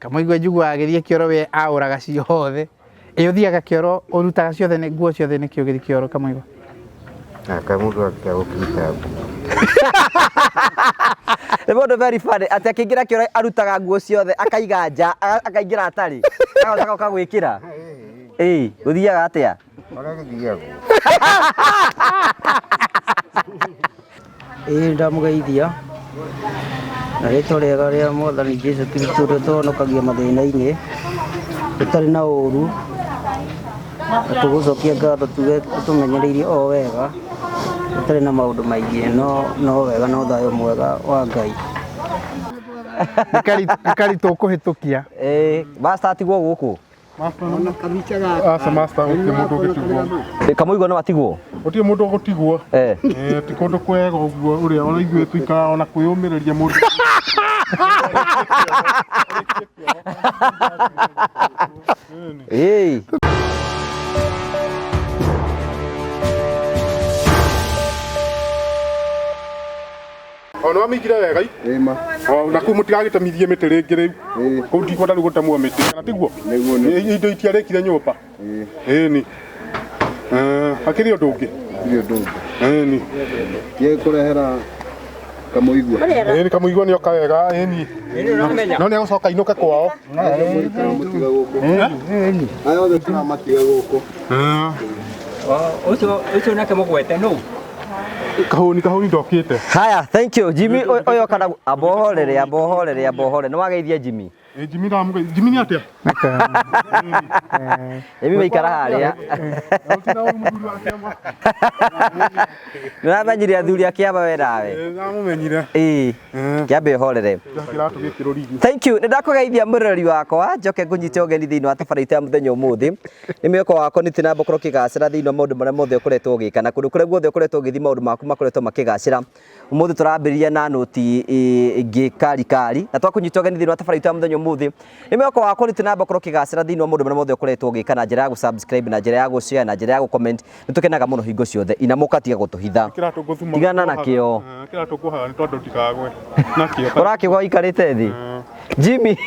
Kamuigua njugua agithie kioro we auraga ciothe. Uthiaga kioro urutaga ciothe ne nguo ciothe ne kiugithi kioro Kamuigua. Kamuigua akĩgũkita. The board very funny. Ati akingira kioro arutaga nguo ciothe akaiga nja akaingira atari. Agotaka ukagwikira. Uthiaga atia? Magagithiaga. Ndamugeithia. Na rĩtwa rĩega rĩa Mwathani Jesũ Kristo ũrĩa ũtũhonokagia mathĩna-inĩ ũtarĩ na ũũru, na tũgũcokia ngatho tuge tũmenyereirie o wega ũtarĩ na maũndũ maingĩ no wega no thayũ mwega wa Ngai. Nĩkari tũkũhĩtũkia. Master atigwo gũkũ. Master gũtirĩ mũndũ ũgĩtigwo. Kamuigua no atigwo? Gũtirĩ mũndũ ũgũtigwo. Ti kũndũ kwega ũguo ũrĩa ona ithuĩ tũikaraga ona kwĩyũmĩrĩria mũndũ. Ona wamĩigire wega ma. Na kũu mũtigagĩtemithie mĩtĩ rĩngĩ rĩu. Kũu ndikwenda rĩu gũtemwo mĩtĩ kana tiguo? Indo itiarĩkire nyũmba. Ĩni. Hakĩrĩ ũndũ ũngĩ? Hakĩrĩ ũndũ ũngĩ. Ĩni. Ye kũrehera Kamuigua. Ĩni Kamuigua nĩoka wega ĩni. No nĩagũcoka ainũke kwao. Mũtiga gũkũ. Ĩni. Aya othe tũramatiga gũkũ. Ũcio nake mũgwete no. Kahuni ndokĩte. Haya, thank you. Jimmy oyo kana abohorere. No wageithia Jimmy. Jimmy ndamugeithia. Jimmy nĩ atĩa? Jimmy waikara harĩa. Nĩwamenyire athuri a Kĩamba we nawe? Ndamumenyire. Kĩambe ũhorere. Thank you. Nĩndakũgeithia mũrori wakwa, njoke ngũnyite ũgeni thĩinĩ wa tabarĩra ya mũthenya ũmũthĩ. Nĩ mwĩhoko wakwa nĩ tena mbũkũro kĩgacĩra thĩinĩ wa maũndũ marĩa mothe ũkoretwo ũgĩka na kũndũ kũrĩa guothe ũkoretwo ũgĩthiĩ maũndũ maku makoretwo makĩgacĩra. Ũmũthĩ tũrambĩrĩria na noti ĩngĩ kari na twakũnyita ũgeni thĩinĩ wa tabarĩra ya mũthenya ũmũthĩ. Nĩ mwĩhoko wakwa nĩ tena mbũkũro kĩgacĩra thĩinĩ wa maũndũ marĩa mothe ũkoretwo ũgĩka na njĩra ya gũ-subscribe na njĩra ya gũ-share na njĩra ya gũ-comment. Nĩtũkenaga mũno hingo ciothe. Inamũka tiga gũtũhitha. Tigana nakĩo. Kĩratũ ngũhaga nĩ tondũ ndikagwe. Nakĩo. Ũrakĩgwa ũikarĩte thĩ. Jimmy.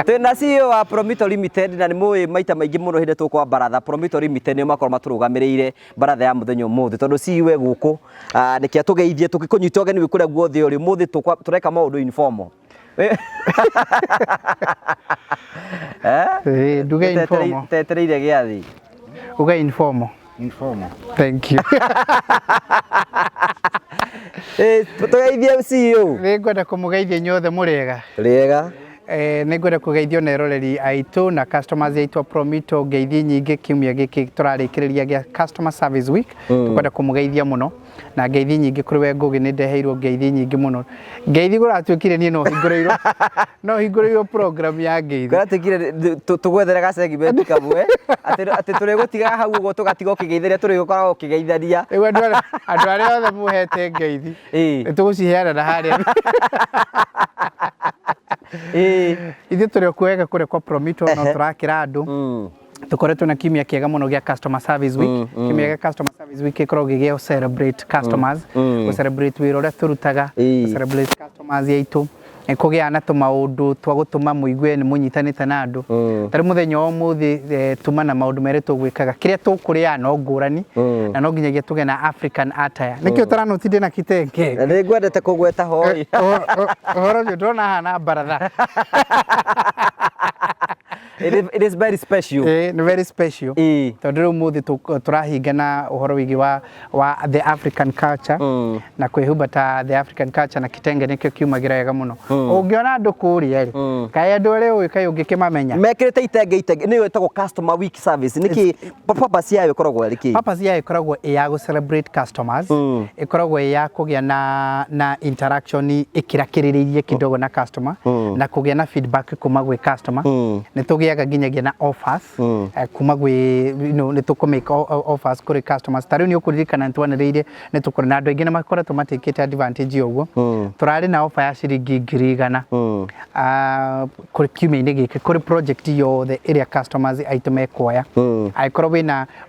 Twĩna CEO wa Promito Limited na nĩ mũĩ maita maingĩ mũno hĩndĩ tũkwa baratha. Promito Limited nĩo makorwo matũrũgamĩrĩire baratha ya mũthenya ũmũthĩ tondũ CEO e gũkũ nĩkĩo tũgeithie tũgĩkũnyita ũgeni wĩ kũrĩa guothe ũrĩ. Ũmũthĩ tũreka maũndũ informal. Nduge informal. Tetereire gĩathĩ. Uga informal. Thank you. Tũgeithie CEO. Nĩngwenda kũmũgeithia inyuothe mũrĩega. Rĩega. Nĩngwenda kũgeithio na eroreri aitũ na customers aitũ a Promito ngeithi nyingĩ kiumia gĩkĩ tũrarĩkĩrĩria gĩa Customer Service Week. Tũkwenda kũmũgeithia mũno na ngeithi nyingĩ kũrĩ we Ngũgĩ nĩ ndeheirwo ngeithi nyingĩ mũno. Ngeithi gũratuĩkire niĩ no hingũrĩirwo program ya ngeithi. Gũratuĩkire tũgwethere ga segment kamwe atĩ tũrĩgũtiga hau ũguo tũgatiga ũkĩgeithĩria tũrĩgũkoragwo ũkĩgeithania. Andũ arĩa othe mũhete ngeithi nĩtũgũciheana na harĩa. Ithuĩ tũrĩ kuega kũrĩa kwa Promito no tũrakĩra andũ. Tukoretwo na kiumia kĩega mũno gĩa Customer Service Week. Kiumia gĩa Customer Service Week gĩkoragwo gĩ celebrate customers, celebrate wĩra ũrĩa tũrutaga, celebrate customers aitũ, kũgĩa na tũmaũndũ twa gũtũma mũigue nĩ mũnyitanĩte na andũ. Tarĩ mũthenya wa ũmũthĩ tuma na maũndũ merĩ tũgwĩkaga. Kĩrĩa tũkũrĩa no ngũrani na no nginyagia tũgĩe na African attire. Nĩkĩo ũtaranoti ndĩ na kitenge. Nĩngwendete kũgweta hoi. Ũhoro ũcio ndĩrona hana baratha. It is very special. Nĩ very special. Tondũ rĩu ũmũthĩ tũrahinga na ũhoro wĩgiĩ wa the African culture na kwĩhumba ta the African culture na kitenge nĩkĩo kiumagĩra wega mũno. Ũngĩona andũ kũrĩa rĩ, kaĩ andũ arĩa ũĩ kaĩ ũngĩkĩmamenya. Mekĩrĩte itenge nĩyo ĩtagwo Customer Week Service. Nĩkĩ purpose yayo ĩkoragwo ĩrĩ kĩ? Purpose yayo ĩkoragwo ĩ ya gũ-celebrate customers, ĩkoragwo ĩ ya kũgĩa na interaction ĩkĩrakĩrĩrĩirie kidogo na customer na kũgĩa na feedback kuma gwĩ customer. Nĩtũgĩa tugiaga nginyagia na offers kuma gwi ni tukumake offers kuri customers tari ni ukuririkana ntwaniriire ni tukuri na andu aingi na makoretwo matikite advantage uguo turari na offer ya ciringi 100 kuri kiumia-ini giki kuri project yothe iria customers aitu mekoya aikorwo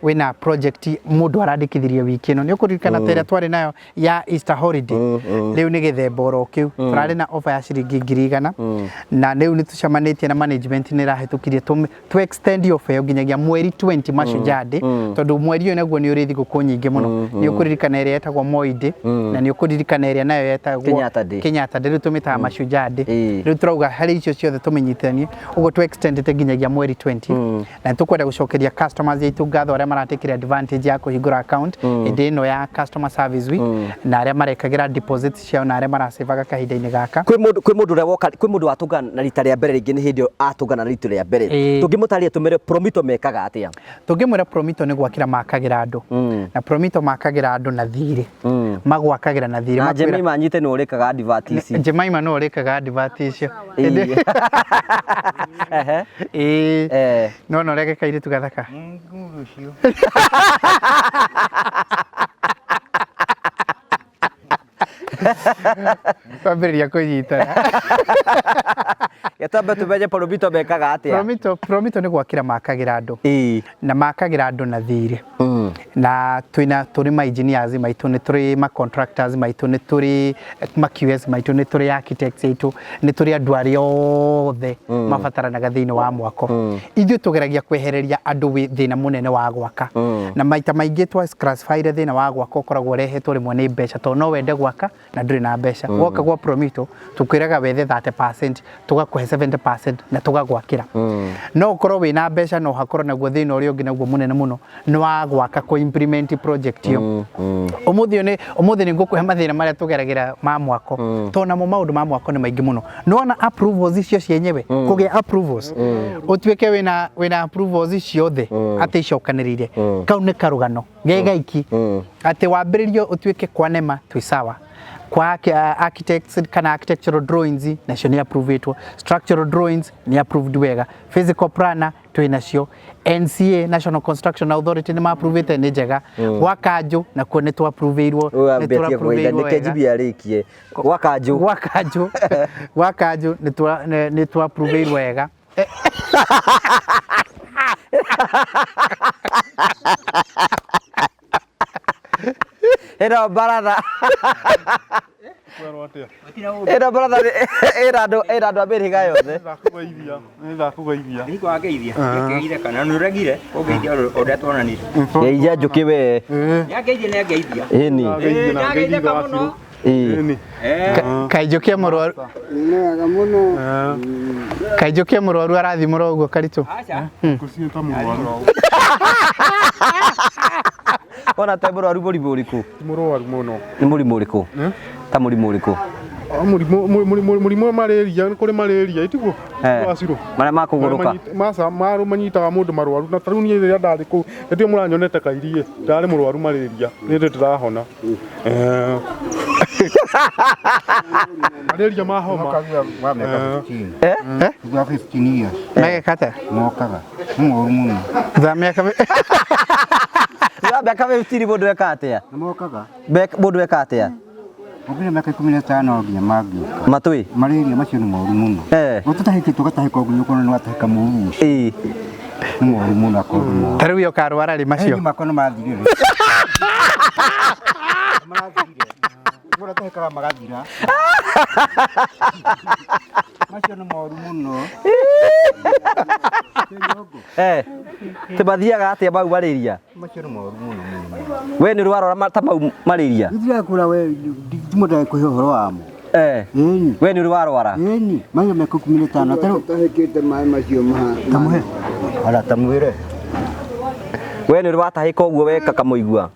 wina project mundu arandikithirie wiki ino ni ukuririkana tera twari nayo ya Easter holiday riu ni githemba oro kiu turari na offer ya ciringi 100 na riu ni tucamanitie na management ni rahitukirie tu extend offer yo nginyagia mweri 20 Mashujaa Day tondu mweri uyu naguo ni uri thiguku nyingi muno ni ukuririkana iria yetagwo Moi Day na ni ukuririkana iria nayo yetagwo Kenyatta Day riu tumitaga Mashujaa Day riu turauga hari icio ciothe tumenyithanie uguo tu extend te nginyagia mweri 20 na tukwenda gucokeria customers aitu ngatho aria maratikire advantage ya kuhingura account indi ino ya customer service week na aria marekagira deposit ciao na aria marasevaga kahinda-ini gaka kwi mundu ria woka kwi mundu atungana na rita ria mbere ringi ni hindi atungana na rita ria mbere tungimutaria tumire Promito mekaga atia tungimwira Promito ni gwakira makagira andu na Promito makagira andu na thiri magwakagira na thiri na Jemima anyite no urikaga advert ici Jemima no urikaga advert icio no rege kaire tugathaka ucio Twambĩrĩria kũnyitana Gĩtambe tumenye Promito mekaga atia Promito nĩ gwakĩra makagira andu na makagira andu na thirĩ na tũrĩ ma engineers maitũ nĩ tũrĩ ma contractors maitũ nĩ tũrĩ ma QS maitũ nĩ tũrĩ architects aitũ nĩ tũrĩ andũ arĩa othe mabataranaga thĩinĩ wa mwako ithuĩ tũgeragia kwehereria andũ thĩna mũnene wa gwaka na maita maingĩ twa classify thĩna wa gwaka ũkoragwo ũrehetwo rĩmwe nĩ mbeca tondũ no wende gwaka na ndũrĩ na mbeca woka gwa Promito tukwĩraga wethe 30% tugakũhe 70% na tugagwakĩra no ũkorwo wĩna mbeca no hakorwo naguo thĩna ũrĩa ũngĩ naguo mũnene mũno nĩ wa gwaka ku implement project yo umuthi ni ngũkũhe mathĩna marĩa tũgeragĩra ma mwako tondũ namo maũndũ ma mwako nĩ maingĩ mũno nona approvals icio cienyewe kũgĩa approvals ũtuĩke wĩna approvals ciothe atĩ icokanĩrĩire kau nĩ karũgano gegaiki atĩ wambĩrĩrio ũtuĩke kwa nema twĩ sawa kwa architects kana architectural drawings nacio ni approvedwo structural drawings ni approved wega physical planner twinacio NCA National Construction Authority ni approvete ni njega wakanju na kuone tu approveirwo ni tu approveirwo ni kejibia rikie wakanju ni tu approveirwo wega Era barada Era brother era ndo Amerika yothe Ndakugeithia niko ageithia ngeithia kana nuragire ugeithia oda twonanire geithia njuki we yageithia ne ageithia ini yageithia muno kaijukia murwaru kaijukia murwaru arathimũra ũguo Karitũ kusieta murwaru ona te murwaru mũrimũ ũrĩkũ murwaru muno ni mũrimũ ũrĩkũ ta mũrimũ ũrĩkũ mũrimũ wa malaria kũrĩ malaria itiguo wacirũ marĩa makũgũrũka marũ manyitaga mũndũ marwaru na tarĩu niĩ rĩrĩa ndarĩ kũu nĩtio mũranyonete kairie ndarĩ mũrwaru malaria nĩ ndĩrahona malaria ma homa megekata mokaga mũru mũno thamĩaka miaka 15 mũndũ eka atĩa mokaga mũndũ eka atĩa Ukire miaka 15 nginya mangĩ matũi malaria macio nĩ moru mũno ũtũtahĩkĩtwo gatahĩka ũguo ũkona nĩ watahĩka mũru ũcio nĩ moru mũno akorwo tarĩu yo karwara rĩ macio makona mathirire mũratahĩkaga magathira macio nĩ moru mũno timathiaga atĩa mau malaria macio nĩ moru mũno we nĩ rwarora ta mau malaria ndirakũra we ndimũndage kũhe ũhoro wamo we nĩ rwarwara macio mĩaka 15 tarĩu tahĩkĩte maĩ macio tamũhe ala tamwĩre we nĩ rwatahĩka ũguo weka kamũigua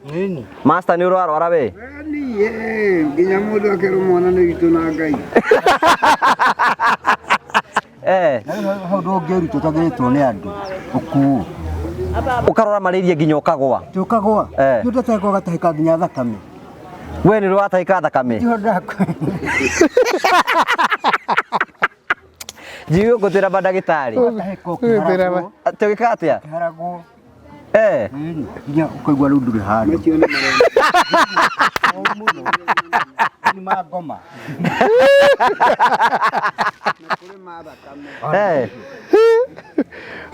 master nĩ rwarwara we nginya mũndũ akerwo mwana nĩ witũ na Ngai hau ndũngĩrutwo ũtagĩrĩtwo nĩ andũ ũkuo ukarora malaria nginya ukagwa tukagwa ndatahĩka gatahĩka nginya thakame we nĩ rwatahĩka thakame Jiyo gutira madagitari. Tugikatia. Karago. Nya ukaigua rä u ndå rä hano nä magoma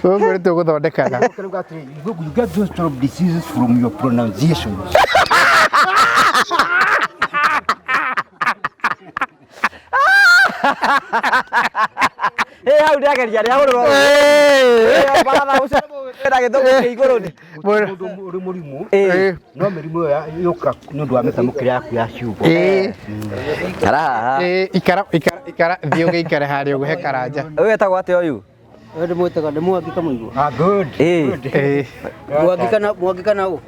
gå rä tå gå thondekaga you get those sort of diseases from your pronunciation. Hau ndageria ria hurwo. Bara ucio ndä githungu kä igå ni. Uri murimu no mirimu yo yuka nä å ndå wa mä tamå kä rä yaku ya ciugo Karaha. ikara thiä å gä ikare harä å gå he karanja Uyu wetagwo atä å yå? Ndä mwĩtaga ndä mwangika mũigua. Mwangika na ũ?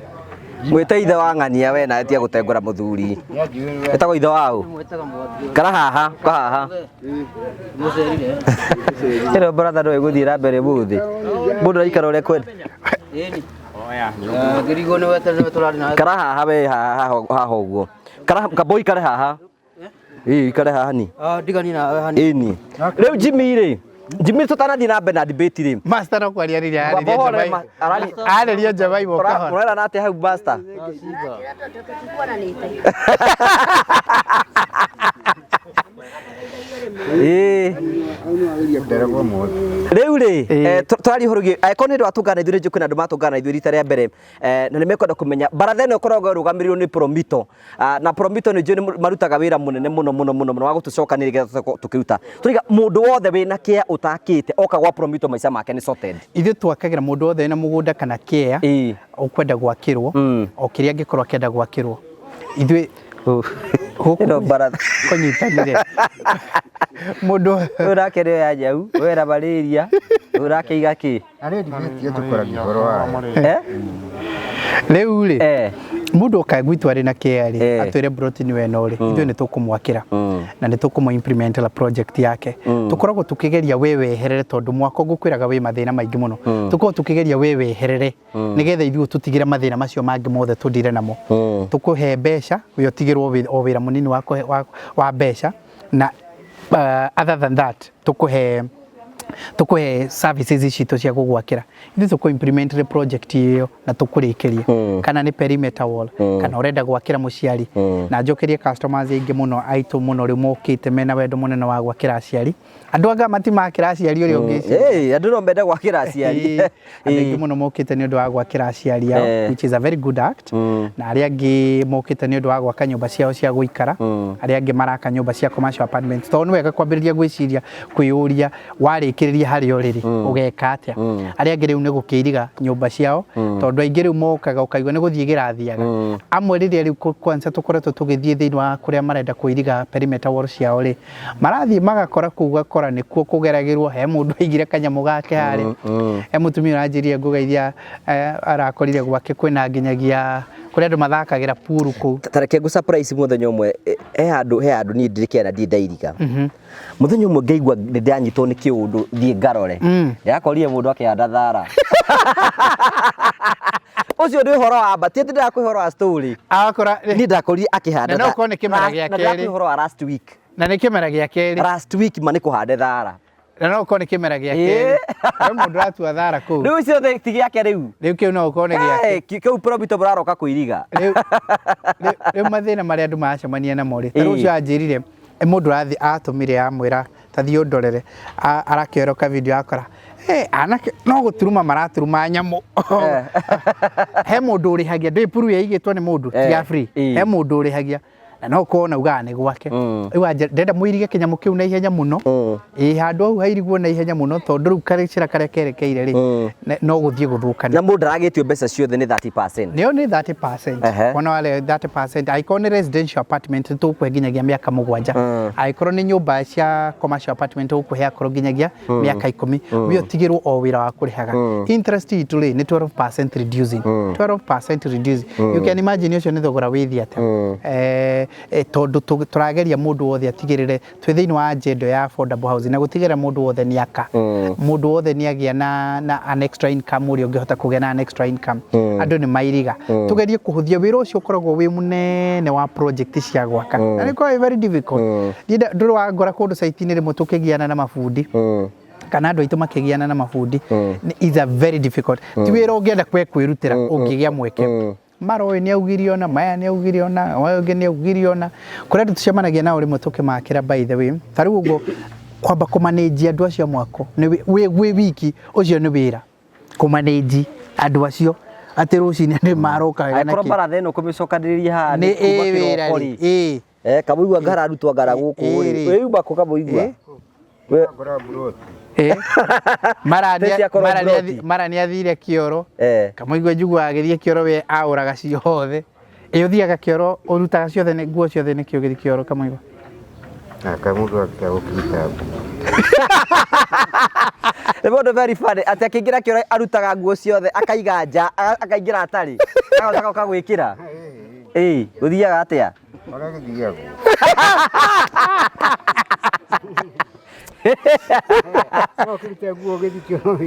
Mwĩte ithe wa ng'ania we na tia gũtengũra mũthuri. Wetagwo ithe wa ũ? Mwĩtaga Mwangika. Kara haha, ka haha. Mũcerire. Ĩno brother ndũĩ gũthiĩra mbere mũthĩ. Mũndũ araikara ũrĩa kwenda. Ĩni. Ngĩrigwo nĩ weterere tũrarĩ na. Kara haha we haha ũguo. Kara kaboi kare haha. Kare haha ni. Ndigani nawe hani. Ĩni. Rĩu Jimmy rĩ. Jimmy tũtanathiĩ na mbere na debate rĩ. master no kwaria rĩrĩa arĩria Jabai moka Mũrera na atĩ hau master. Rĩu rĩ tũraria ũhoro wĩgiĩ angĩkorwo nĩ andũ atũngana ithuĩ rĩngĩ kwĩna andũ matũngana ithuĩ rita rĩa mbere na nĩ mekwenda kũmenya baratha ĩno ĩkoragwo ĩrũgamĩrĩirwo nĩ Promito na Promito nĩ njũĩ marutaga wĩra mũnene mũno wa gũtũcokanĩrĩria nĩgetha tũkĩruta tũriga mũndũ wothe wĩna kĩa ũtakĩte oka gwa Promito maica make nĩ sorted. ithuĩ twakagĩra mũndũ wothe wĩna mũgũnda kana kĩa ũkwenda gwakĩrwo o kĩrĩa angĩkorwo akĩenda gwakĩrwo ithuĩ ĩno baratha kũnyitanĩre mũndũ ũrakenio ya nyau wera malaria ũrakĩiga kĩ arä ndibätie tå koragia å horo wa rĩu rĩ mũndũ oka gwitũ arĩ na kĩa rĩ atwĩre Broti wena ũrĩ ithuĩ nĩ tũkũmwakĩra na nĩ tũkũmũ implement la project yake tũkoragwo tũkĩgeria we weherere tondũ mwako ngũkwĩraga wĩ mathĩna maingĩ mũno tũkoragwo tũkĩgeria we weherere nĩgetha ithuĩ tũtigĩre mathĩna macio mangĩ mothe tũndire namo tũkũhe mbeca we ũtigĩrwo o wĩra mũnini wa mbeca na other than that tũkũhe services citũ cia gũgwakĩra ithuĩ tũkũ implement the project ĩyo na tũkũrĩkĩrie kana nĩ perimeter wall kana ũrenda gwakĩra mũciari na njokerie customers aingĩ mũno aitũ mũno rĩu mokĩte mena wendo mũnene wa gwakĩra aciari andũ anga matimakĩra aciari ũrĩa ũngĩ andũ no menda gwakĩra aciari andũ aingĩ mũno mokĩte nĩ ũndũ wa gwakĩra aciari yao which is a very good act na arĩa angĩ mokĩte nĩ ũndũ wa gwaka nyũmba ciao cia gũikara arĩa angĩ maraka nyũmba cia commercial apartments tondũ nĩ wega kwambĩrĩria gwĩciria kwĩyũria warĩkĩrĩria harĩa ũrĩrĩ ũgeka atĩa arĩa angĩ rĩu nĩ gũkĩiriga nyũmba ciao tondũ aingĩ rĩu mokaga ũkaigua nĩ gũthiĩ gĩrathiaga amwe rĩrĩa rĩu kwanza tũkoretwo tũgĩthiĩ thĩinĩ wa kũrĩa marenda kũiriga perimeter wall ciao rĩ marathiĩ magakora kũu gakora nĩkuo kũgeragĩrwo he mũndũ aigire kanyamũ gake harĩ he mũtumia ũranjĩria ngũgeithia arakorire gwake kwĩna nginyagia kũrĩa andũ mathakagĩra pool kũu tareke ngũ surprise mũthenya ũmwe he handũ niĩ ndirikĩra ndiĩ ndairiga mũthenya ũmwe ngaigua nĩ ndanyitwo nĩ kĩũndũ thiĩ ngarore ndĩrakorire mũndũ akĩhanda thara ũcio nĩ ũhoro wa mba ti atĩ ndĩrakwĩ ũhoro wa story niĩ ndakorire akĩhanda na no ũkorwo nĩ kĩmera gĩa kerĩ ũhoro wa last week na nĩ kĩmera gĩa kerĩ last week ma nĩ kũhande thara na no ũkorwo nĩ kĩmera gĩa kerĩ we mũndũ ũratua thara kũu rĩu icio ti gĩake rĩu kĩu no ũkorwo nĩ gĩake kĩu Promito mũraroka kwĩiriga rĩu mathĩna marĩa andũ maracemania namo rĩ ta rĩu ũcio anjĩrire mũndũ ũrathiĩ atũmire amwĩra ta thiĩ ũndorere arakĩoeroka video akora anake no gũturuma maraturuma nyamũ he mũndũ ũrĩhagia ndĩ puru yaigĩtwo nĩ mũndũ tiga free he mũndũ ũrĩhagia na no kuona ugaga nĩ gwake rĩu ndenda mũirige kĩnyamũ kĩu na ihenya mũno handũ hau hairigwo na ihenya mũno tondũ rĩu karĩcĩra karĩa kerekeire rĩ no gũthiĩ gũthũkana na mũndũ aragĩtio mbeca ciothe nĩ 30%. nĩyo nĩ 30%. Ona wale 30% angĩkorwo nĩ residential apartment tũkũhe nginyagia mĩaka 7 angĩkorwo nĩ nyũmba cia commercial apartment tũkũhe akorwo nginyagia mĩaka 10 we ũtigĩrwo o wĩra wa kũrĩhaga interest itũ rĩ nĩ 12% reducing 12% reducing you can imagine ũcio nĩ thogora wĩthi atĩa tondu turageria mundu wothe atigirire twi thiini wa agenda ya affordable housing na gutigirira mundu wothe ni aka mundu wothe ni agia na an extra income uri ungihota kugia na an extra income andu ni mairiga tugerie kuhuthia wira ucio ukoragwo wi munene wa project cia gwaka na ni kwa very difficult nduru wa ngora kundu site-ini rimwe tukigiana na mafundi kana andu aitu makigiana na mafundi is a very difficult ti wira ungienda kwirutira ungigia mweke Maroe ni augirio na maya ni augirio na wage ni augirio na kuria tucemanagia nao rimwe tukimakira by the way tari ugo kwamba kumanage andu acio mwako ni wi wiki ucio ni wira kumanage andu acio ati rucini ni maroka wega na bara theno kumicokaniriria ha ni wira kamuigua ngara arutwa ngara guku we ubako kamuigua we mara ni athire kioro kamuigua njugua agithie kioro we auraga ciothe uthiaga kioro urutaga ciothe ni nguo ciothe ni kio githi kioro kamuigua kamuigua akiagukita the bodo very funny ati akingira kioro arutaga nguo ciothe akaiga nja akaingira atari agotaka kagwikira uthiaga atia agagithiaga okirite nguo githikio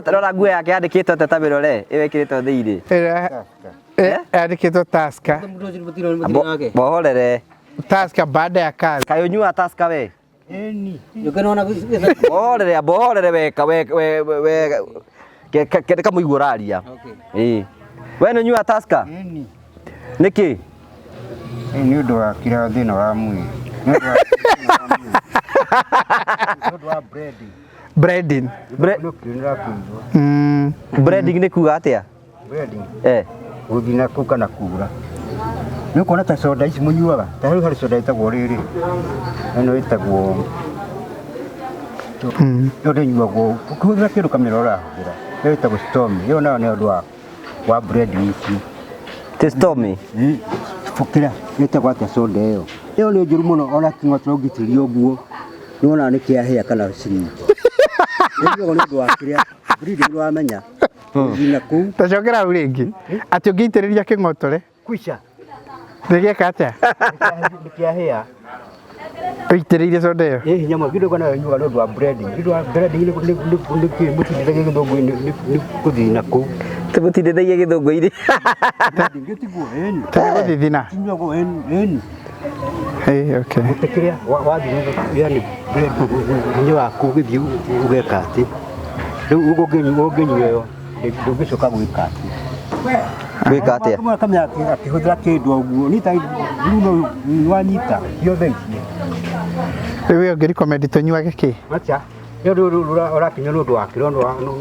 Rora nguo yake yandikitwo teta mirore iwekirito thiiri yandikitwo Tusker bohorere Tusker baada ya kazi kayonyua Tusker we bohorere weka we kende kamuigua raria we no nyua Tusker niki ni undu wa kira thina wa mwiri ni undu wa breading breading ni kuga atia guthina kuu kana kura ni kuona ta soda ici munyuaga ta riu hari soda itagwo riri ino itagwo yode nyuagwo kuhũthĩra kĩndũ kamera ũrahũthĩra yo itagwo stormy yo nayo nĩ ũndũ wa breading ici ti stormy fukira itagwo atĩa soda ĩyo nĩ njũru mũno ona kĩng'otoro ngĩtĩria ũguo nĩ wona nĩ kĩahĩa kana ciringi nĩ ũndũ wa kĩrĩa breeding wamenya guthina kuu tacokera au ringi ati ũngĩitĩrĩria kĩng'otore kwisha nĩgĩeka atĩa nĩ kĩahĩa ũitĩrĩirie soda ĩyo hinya mũno nginya kana nyuga nĩ ũndũ wa breading nĩ kĩmũtindithagia gĩthũngũ-inĩ nĩ gũthina kuu tũmũtindithagia gĩthũngũ-inĩ ngĩtigwo tũgũthithina nyuagwo okay gũtekĩrĩa wathiĩ yani hinya waku ũgĩthiĩ ũgeka atĩ rĩu ũngĩnyua ĩyo ndũngĩcoka gwĩka atĩ gwĩka atĩa kamenya akĩhũthĩra kĩndũ ũguo nĩ wanyita ciothe icio rĩu ũngĩ recommend tũnyuage kĩ acha nĩ ũrakinya nĩ ũndũ wa kĩro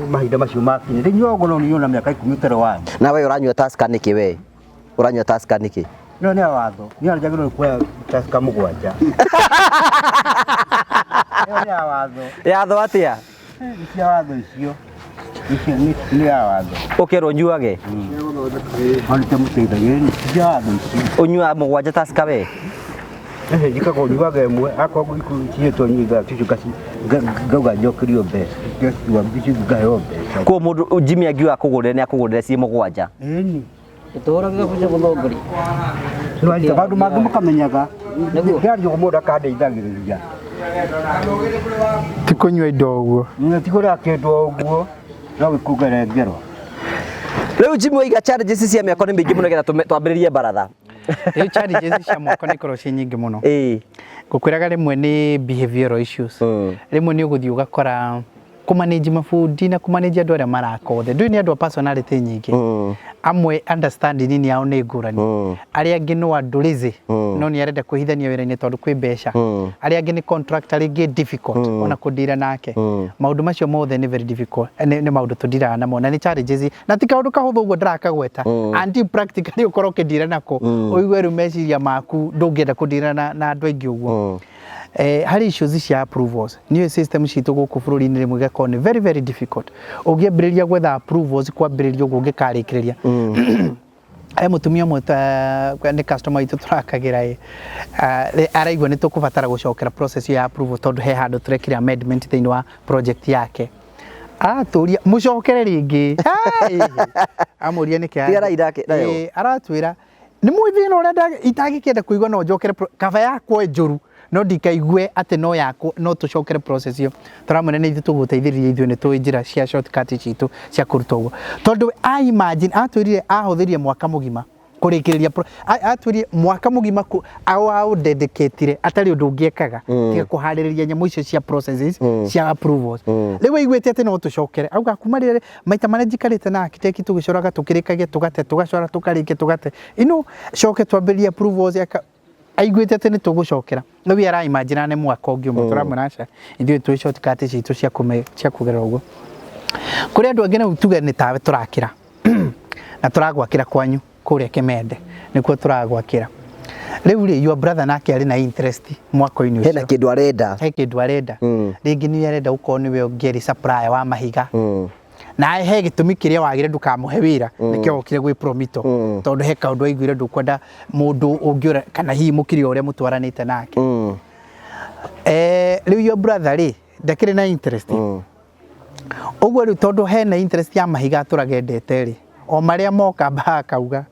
mahinda macio makinya rĩnyuagwo no niona mĩaka 10 ũtarĩ wanyu na we ũranyua Tusker nĩkĩ we ũranyua Tusker nĩkĩ no nĩ watho nĩ arĩjagĩrwo kuoya Tusker 7 nĩ watho yatho atĩa cia watho icio nĩ ya watho ũkerwo nyuage onete mũteithagia cia watho icio ũnyua 7 Tusker we njikagwo nyuaga ĩmwe akorwo ciĩtwo nyuga ngauga njokerio mbeca ngaheo mbeca kwa mũndũ Jimmy angiuga akũgũrĩre nĩ akũgũrĩre ciĩ 7 ĩni tũhoraga kuja gũthongori no aita maũndũ mangĩ mũkamenyaga ngĩario mũndũ akandeithagĩrĩria ti kũnyua indo ũguo ti kũrĩa kĩndũ ũguo no gĩkũngerengerwo rĩu Jimmy waiga challenges cia mĩako nĩ mĩingĩ mũno getha twambĩrĩrie baratha rĩu challenges cia mwako nĩ ikoragwo ciĩ nyingĩ mũno ngũkwĩraga rĩmwe nĩ behavioral issues rĩmwe nĩ ũgũthiĩ ũgakora kumanage mabundi na kumanage andũ arĩa maraka othe ndũĩ nĩ andũ a personality nyingĩ amwe understanding ni yao nĩ ngũrani arĩa angĩ no andũ lazy no nĩ arenda kwĩhithania wĩra-inĩ tondũ kwĩ mbeca arĩa angĩ nĩ contractor rĩngĩ difficult ona kũndira nake maũndũ macio mothe nĩ very difficult nĩ maũndũ tũndiraga namo na nĩ challenges na ti kaũndũ kahũthũ ũguo ndĩrakagweta anti practically ũkorwo ũkĩndira nako ũigue rĩu meciria maku ndũngĩenda kũndira na andũ aingĩ ũguo hari issues cia approvals niyo system citũ gũkũ bũrũri-inĩ rĩmwe igakorwo nĩ very very difficult ũngĩambĩrĩria gwetha approvals kwambĩrĩria ũguo ũngĩkarĩkĩrĩria mũtumia ũmwe nĩ customer witũ tũrakagĩra araigua nĩ tũkũbatara gũcokera process ya approval tondũ he handũ tũrekire amendment thĩinĩ wa project yake Turia mucokere ringi amuria ni kia Tiara irake nayo aratwira ni mwithina uria itagikenda kuigwa no njokere kaba yakwo njuru no ndikaigue ate no yakwo no tucokere process iyo turamwira ni ithu tuguteithiriria ithu ni tu njira cia shortcut citu cia kuruta uguo tondu I imagine atwirire ahuthirie mwaka mugima kurikiriria atwirire mwaka mugima au dedicate atari undu ngiekaga tiga kuhaririria nyamu icio cia processes cia approvals riu igwete ate no tucokere auga kumarire maita mane jikarite na architect tugicoraga tukirikagia tugate tugacora tukarike tugate ino coke twambiria approvals aiguite ate ni tugucokera no we ara imagine ne mwaka ungi umwe turamuraca ithuĩ twi shortcut citu cia kugerera uguo kuri andu angĩ na tuge ni tawe turakira na turagwakira kwanyu kuria Kimende nikuo turagwakira riu ri your brother nake ari na interest mwako-ini ucio hena kindu arenda ringi ni arenda uko niwe ungeri supply wa mahiga na he gitumi kiria wagire ndukamuhe wira nikio okire gwi promito tondu he kaundu aiguire ndukwenda mundu ungiura kana hi mukiri uria mutwaranite nake riu your brother ri ndakire na interest uguo riu tondu he na interest ya mahiga turagendete ri o maria moka bakauga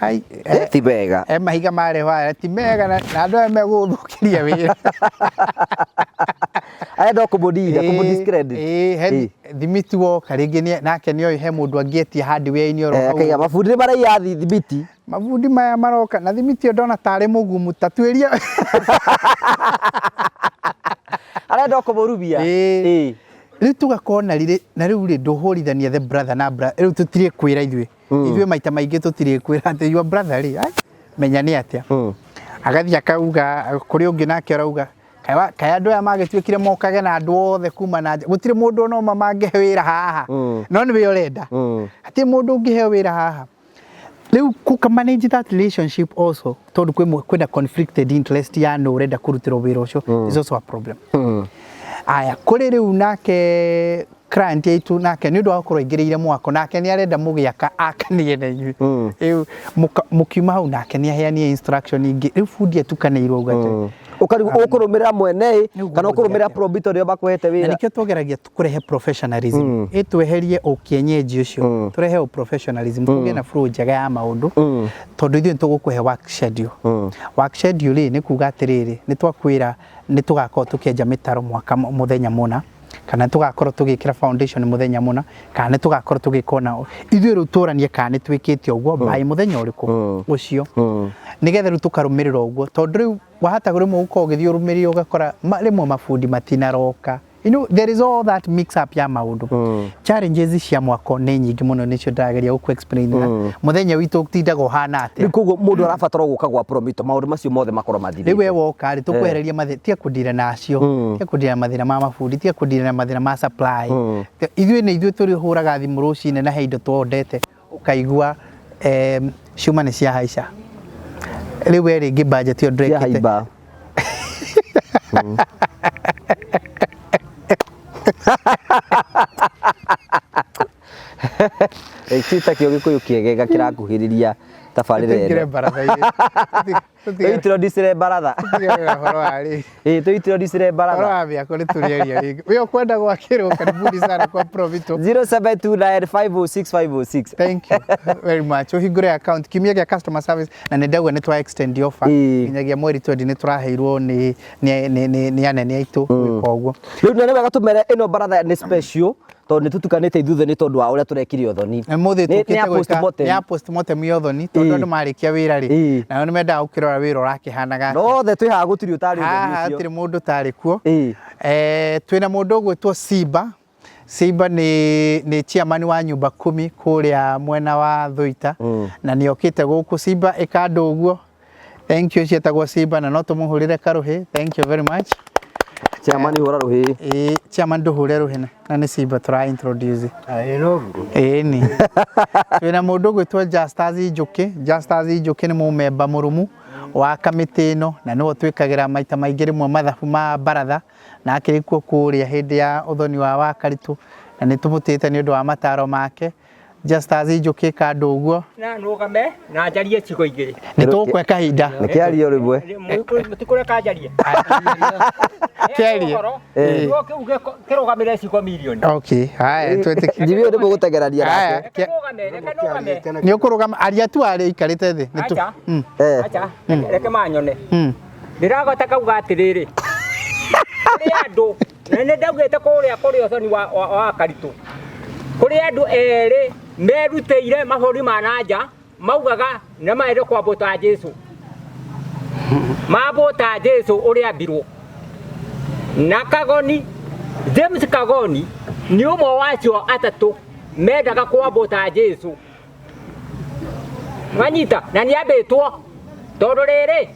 ai ti bega mahiga mare wa ti mega na andu meguthukiria wira aya kumudida kumudiscredit thimiti wo karingi nake nio he mundu angietie hardware ini oro kaiga mafundi maraiya thimiti mafundi maya maroka na thimiti ndona tare mugumu tatwiria arenda kumurubia riu tugakona rire na riu ri nduhurithania the brother na brother riu tutire kwira ithuĩ maita maingi tutire kwira ati your brother ri menya ni atia agathia akauga kuri ungi nake arauga kaya andu aya magituikire mokage na andu othe kuma na gutire mundu no mamange wira haha no ni we urenda ati mundu ungihe wira haha riu kuka manage that relationship also tondu kwina conflicted interest ya no urenda kurutira wira ucio is also a problem aya kuri riu nake client yetu nake ni ndu akorwo ingiriire mwako nake ni arenda mugiaka akanie na inyui riu mukiuma hau nake ni aheanie instruction ingi riu fundi etukanirwo ugate ukurumira mwene kana ukurumira probito rio bakwete wira nikio tugeragia kurehe professionalism etweherie ukienyeji ucio turehe o professionalism tuge na flow njega ya maundu tondu ithuĩ tugukuhe work schedule ri ni kuga atiriri ni twakwira ni tugakorwo tukienja mitaro mwaka muthenya muna kana tugakorwo tugikira foundation muthenya muna kana tugakorwo tugikona ithuĩ riu turanie kana twikite uguo by muthenya uriku ucio nigetha riu tukarumirira uguo tondu riu wahata guri muguko githiorumiria ugakora rimwe mafundi matinaroka you know there is all that mix up ya maundu challenges cia mwako ni nyingi muno nicio ndageria guku explain muthenya witu tindago hana ati nikugo mundu arabatara guka gwa promito maundu macio mothe makorwo mathire riwe woka ri tukwehereria mathina tia kundira nacio tia kundira mathina ma mafundi tia kundira mathina ma supply ithuĩ ni ithuĩ turi huraga thimu rucine na heindo twondete ukaigua ciuma ni cia haica riwe ringi budget yo ndrekete Chita kio gikuyu kiegega kirakuhiriria tabarire ngire baratha itiro disire baratha itiro disire baratha ora kuri turiaria ringi uyo kwenda gwakirwo karibuni sana kwa Provito 0729506506 thank you very much uhingure account kimia kia customer service na ndagwa ni twa extend offer nyagia mweri 20 ni turaheirwo ni anene aitu koguo riu nene wega tumere ino baratha ni special tondu ni tutukanite ithuthe ni tondu wa uria turekire othoni muthi tukite gwika ya postmortem yothoni tondu andu marikia wira ri na ni menda ukirora wira urakihanaga no the twi ha gutiri utari uthoni ucio atiri mundu tari kuo twina mundu ugwitwo Simba ni chairman wa nyumba 10 kuria mwena wa Thuita na ni okite guku Simba ikandu uguo thank you cietagwo Simba na no tumuhurire karuhi thank you very much chairman hura ruhi chairman nduhure ruhi na ni Simba tura introduce ni twina mundu gwitwo Justas Njuki ni mumemba murumu wa kamiti ino na niwe twikagira maita maingi rimwe mathabu ma baratha na akirikuo kuria hindi ya uthoni wa wakaritu na ni tumutite ni undu wa mataro make Justas Njuki kandu uguo na nugame na njarie ciko igiri ni tukwe kahinda ni kiario rimwe mutikure kanjarie Kĩarie. Nĩguo kĩu kĩrũgamĩre ciugo milioni. Okay, haya twetĩkie. Jimmy nĩ mũgũtegerania Haya, nake. Reke nĩ ũkũrũgama aria tu arĩ ikarĩte thĩ. Acha. Eh. Acha. Reke manyone. Ndiragota kauga atĩrĩrĩ. Kũrĩ andũ na nĩ ndaugĩte kũrĩa ũthoni wa Karitũ. Kũrĩ andũ erĩ merutĩire mabũrũri ma nanja maugaga nĩ maende kwambũta Jesũ. Mambũta Jesũ ũrĩa ambirwo. Na Kagoni, James Kagoni nĩ ũmwe wa acio atatũ mendaga kwambũta Jesũ. Manyita na nĩ ambĩtwo tondũ rĩrĩ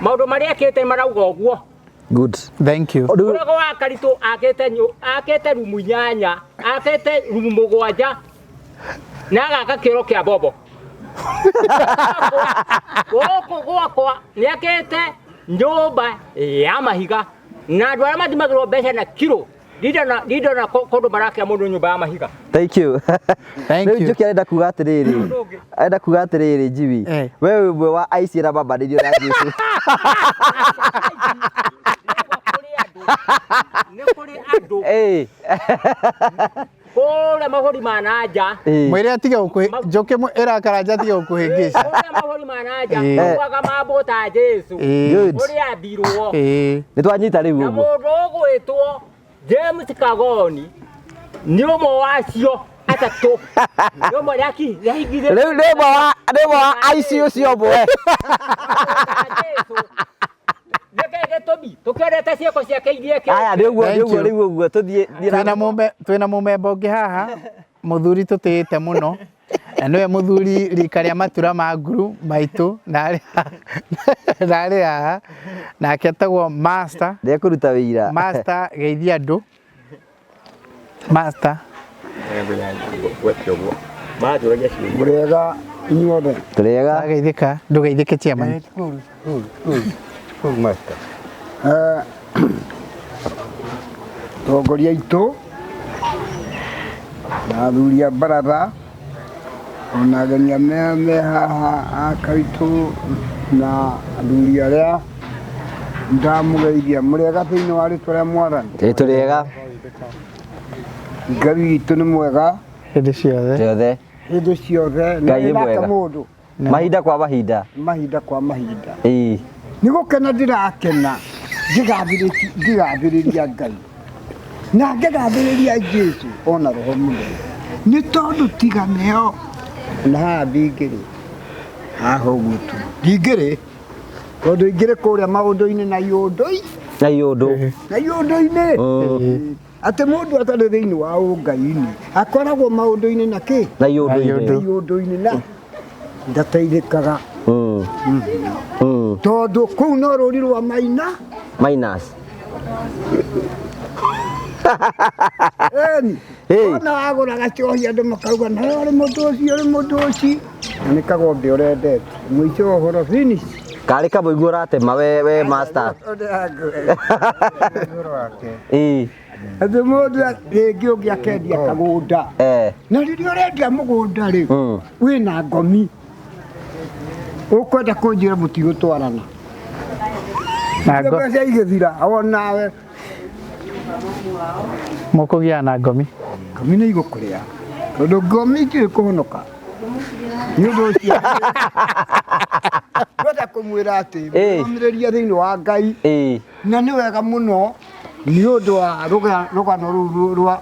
maũndũ marĩa akĩte marauga ũguo. Good. Thank you. Ũrego wa Karitũ akĩte rumu 8, akĩte rumu 7 na agaka kĩro kĩa bobo. Gũkũ gwakwa nĩ akĩte nyũmba ya mahiga na andũ arĩa mathimagĩrwo mbeca na kiro ndindona kũndũ marakĩa mũndũ nyũmba ya mahiga. Thank you. Thank you. Njuki arenda kuga atĩrĩrĩ Jimmy. Wewe ũmwe wa aici na mabanĩrio na Jesũ. Nĩ kũrĩ andũ kũrĩa mabũrũri ma nanja mwĩre atige njoke ĩrakaranja atige gũkũhĩngĩca. kũrĩa mabũrũri ma nanja maugaga mambũta Jesũ ũrĩa ambirwo. Nĩ twanyita rĩu Na ũguo. mũndũ ũgwĩtwo James Kagoni nĩ ũmwe wacio atatũ. Nĩ ũmwe rĩahingire Rĩu nĩ ũmwe wa aici ũcio ũmwe. Tũkĩrete ciĩko ciake iria Aya nĩ ũguo tũthiĩ. Twĩna mũmemba ũngĩ haha mũthuri tũtĩĩte mũno na nĩwe mũthuri rika rĩa matura ma nguru maitũ na arĩ haha nake etagwo Master. Ndekũruta wĩira. Master geithia andũ. Master. Mũrega inyuothe. Tũrĩega. Geithĩka ndũgeithĩke chairman. Master. Tongoria itũ na athuri a baratha ona ageni me haha a Karitũ na athuri arĩa ndamũgeithia mũrĩega thĩinĩ wa rĩtwa rĩa Mwathani. Tũrĩega. Ngai witũ nĩ mwega Hĩndĩ ciothe. hĩndĩ ciothe na Ngai mwega. mũndũ Mahinda kwa mahinda. mahinda kwa mahinda. Ĩĩ. Nĩ gũkena ndĩrakena ngĩgathĩrĩria Ngai na ngĩgathĩrĩria Jesũ ona roho mũtheru nĩ tondũ tiga nĩo na haha ndingĩrĩ haha ũguo tu ndingĩrĩ tondũ ingĩrĩ kũrĩa maũndũ-inĩ na iũndũ-inĩ atĩ mũndũ atarĩ thĩinĩ wa ũngai-inĩ akoragwo maũndũ-inĩ na kĩ Na iũndũ-inĩ. iũndũ-inĩ na ndateithĩkaga tondũ kũu no rũri rwa maina Minus. eni ona wagũra gacohi andũ makauga na ũrĩ mũndũ ũci na nĩ kagombe ũrendete mũico wa ũhoro finish. Karĩ kamũigua ũratema we Master. Ĩĩ. Atĩ mũndũ rĩngĩ ũngĩ akendia kagũnda na rĩrĩa ũrendia mũgũnda rĩ wĩna ngomi ũkwenda kũnjĩra mũtigũtwarana mbeca igĩthira onawe mũkũgia na ngomi. ngomi nĩ igũkũrĩa tondũ ngomi itiũĩ kũhonoka nĩ ũndũ ũcio twenda kũmwĩra atĩ mũrũmĩrĩria thĩinĩ wa Ngai na nĩ wega mũno nĩ ũndũ wa rũgano rũu rwa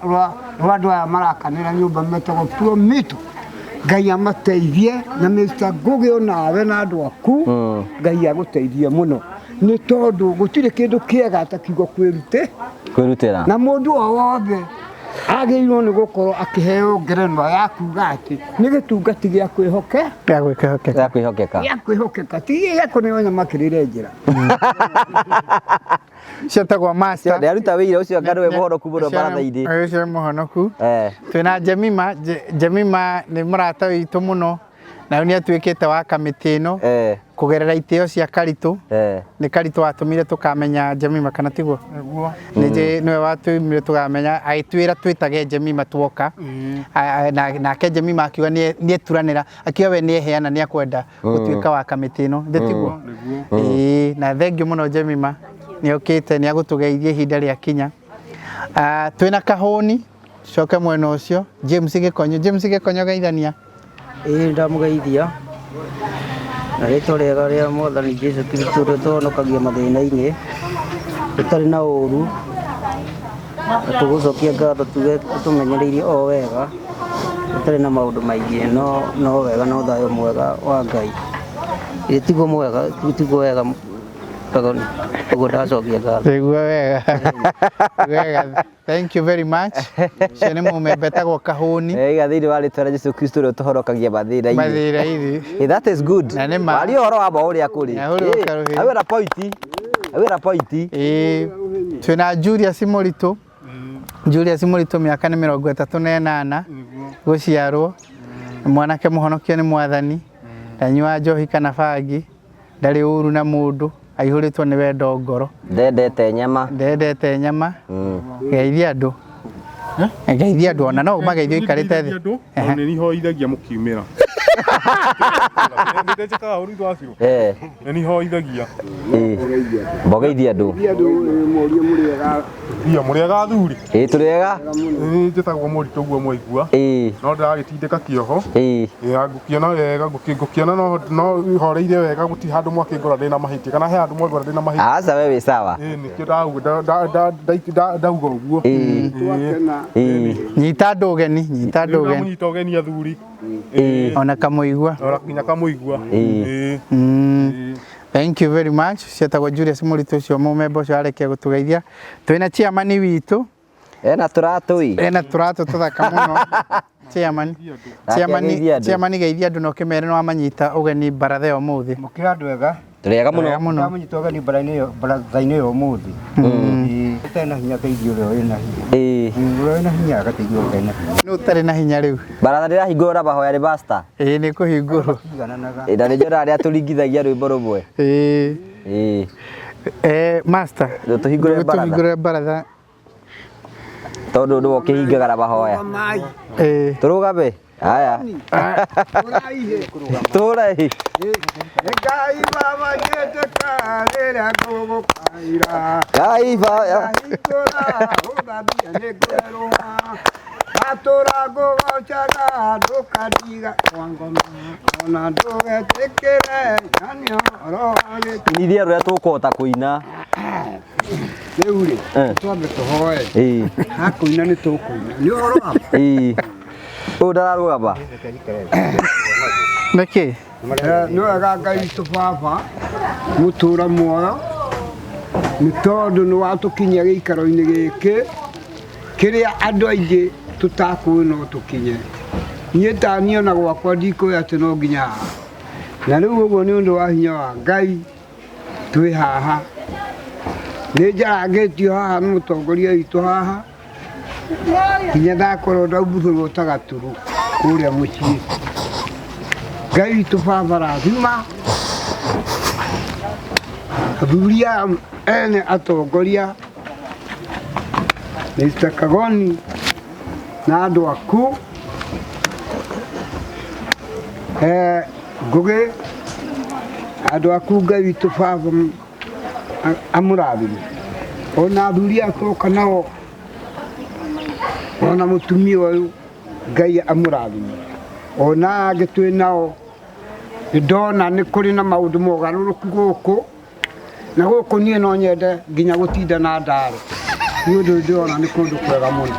andũ aya marakanĩra nyũmba metagwo Prometo. Ngai amateithie na Mr. Ngugi onawe na andũ aku Ngai agũteithie mũno nĩ tondũ gũtirĩ kĩndũ kĩega atakiugo kwĩrutĩra na mũndũ o wothe agĩrĩirwo nĩ gũkorwo akĩheo ngerenwa ya kuga atĩ nĩ gĩtungati gĩa kwĩhokeka ti gĩako nĩ onya makĩrĩre njĩra ciatagwo Master. Nĩaruta wĩira ũcio ngano we mũhonoku mũno baratha-inĩ. Ũcio mũhonoku. Twĩna Jemima nĩ mũrata witũ mũno na nĩ atuĩkĩte wa kamĩtĩ ĩno kũgerera itĩo cia Karitũ. Nĩ Karitũ watũmire tũkamenya Jemima kana tiguo? Nĩwe watũmire tũkamenya agĩtwĩra twĩtage Jemima tuoka nake Jemima akiuga nĩeturanĩra akiuga we nĩeheana nĩakwenda gũtuĩka wa kamĩtĩ ĩno ndĩtiguo. Na thengiũ mũno Jemima nĩ okĩte nĩ agũtũgeithia ihinda rĩa kinya. Twĩna kahũni coke mwena ũcio James Gĩkonyo geithania. Ndamugeithia na rĩtwa rĩega rĩa Mwathani Jesũ Kristo ũrĩa ũtũhonokagia mathĩna-inĩ tũtarĩ na ũũru, na tũgũcokia ngatho tuge tũmenyereirie o wega tũtarĩ na maũndũ maingĩ no wega no thayũ mwega wa Ngai. Tiguo mwega tiguo wega ũguo ndacokia ngatho. Tiguo wega. Thank you very much. Ciene mume betagwo kahũni. Thĩinĩ wa rĩtwa rĩa Jesũ Kristo ũrĩa ũtũhonokagia mathĩna-inĩ. That is good. Waria ũhoro wa mbaũ ũrĩa kũrĩ. Awĩra point. Twĩna Julius Mũritũ mĩaka nĩ 38 gũciarwo, mwanake mũhonokio nĩ Mwathani, ndanyua njohi kana bangi, ndarĩ ũru na mũndũ, aihũrĩtwo nĩ wendo ngoro, ndendete nyama. Geithia andũ ona no mageithio ikarĩte thĩ. Nĩ nihoithagia mũkiumĩra. Ndĩreka ũru ndwacirwo. Nĩ nihoithagia. Mbogeithia andũ. Mũrĩega thuri. Tũrĩega. Njĩtagwo Mũritũ guo mwaigua. No ndĩragĩtindĩka kĩoho. Ngũkĩona wega ngũkĩona no horeire wega gũtirĩ handũ mwakĩngora ndĩ na mahĩtia kana he handũ mwangora ndĩ na mahĩtia. Aca we wĩ sawa. Nĩkĩo ndauga ũguo. Nyita andũ ũgeni. Nyita ũgeni athuri. Ona kamũigua. Thank you very much. Cietagwo Julius Mũritũ ũcio mũmemba ũcio arĩkia gũtũgeithia. Twĩna chairman witũ. Ena tũratũ tũthaka mũno. Chairman geithia andũ na ũkĩmere nĩ wamanyita ũgeni baratha ĩyo ũmũthĩ. Mũkĩra andũ ega. Tũrĩega mũno. Ndamũnyita ũgeni baratha-inĩ ĩyo ũmũthĩ. Ũtarĩ na hinya geithio ũrĩa wĩna hinya. Ũrĩa wĩna hinya agateithio ũrĩa wĩna hinya. Nĩ ũtarĩ na hinya rĩu. Baratha ndĩrahingũrwo na mahoya nĩ pastor. Nĩ kũhingũrwo. Na nĩ njĩra arĩa tũringithagia rwĩmbo rũmwe. Master. Tũhingũre baratha. Tondũ nĩ ũkĩhingaga na mahoya. Tũrũgame. Haya. Tũraihi. Ngai baba nĩtĩka rĩrĩa ngũgũkaĩra. Ngai baba. Ũthathia nĩ ngwerũha. Atũra ngũgocaga ndũkandiga kwa ngoma. Ona ndũgetĩkĩre nyanio ũroagĩte. Inithia rũrĩa tũkũhota kũina. Rĩu rĩ, twambe tũhoe. Hakũina nĩ tũkũina. Nĩ ũhoro wa ma. Ũyũ ndararũgama. Nĩkĩ? Nĩ wega Ngai witũ baba gũtũra muoyo nĩ tondũ nĩ watũkinyia gĩikaro-inĩ gĩkĩ kĩrĩa andũ aingĩ tũtakũĩ no tũkinye. Niĩ ta niĩ ona gwakwa ndikũĩ atĩ no nginya haha. Na rĩu ũguo nĩ ũndũ wa hinya wa Ngai twĩ haha. Nĩ njarangĩtio haha nĩ mũtongoria witũ haha. Nginya ndakorwo ndaumbũthũrwo ta gaturu kũrĩa mũciĩ. Ngai witũ baba rathima. Athuri aya ene atongoria Mr. Kagoni na andũ aku. Ngũgĩ andũ aku Ngai witũ baba amũrathime. Ona athuri aku kanao ona mũtumia ũyũ Ngai amũrathime. Ona angĩ twĩ nao ndona nĩ kũrĩ na maũndũ mogarũrũku gũkũ na gũkũ niĩ no nyende nginya gũtinda na ndaro nĩ ũndũ ndĩrona nĩ kũndũ kwega mũno.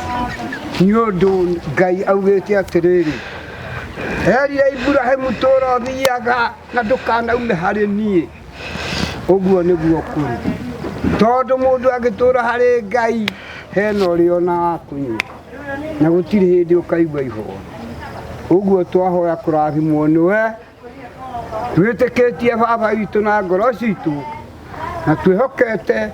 Nĩ ũndũ Ngai augĩte atĩrĩrĩ, erire Iburahĩmu tũũra ũthiaga na ndũkanaume harĩ niĩ. Ũguo nĩguo kũrĩ, tondũ mũndũ agĩtũũra harĩ Ngai hena ũrĩa ona wa kũnyua na gũtirĩ hĩndĩ ũkaigua ihoru. Ũguo twahoya kũrathimwo nĩwe, twĩtĩkĩtie baba witũ na ngoro citũ na twĩhokete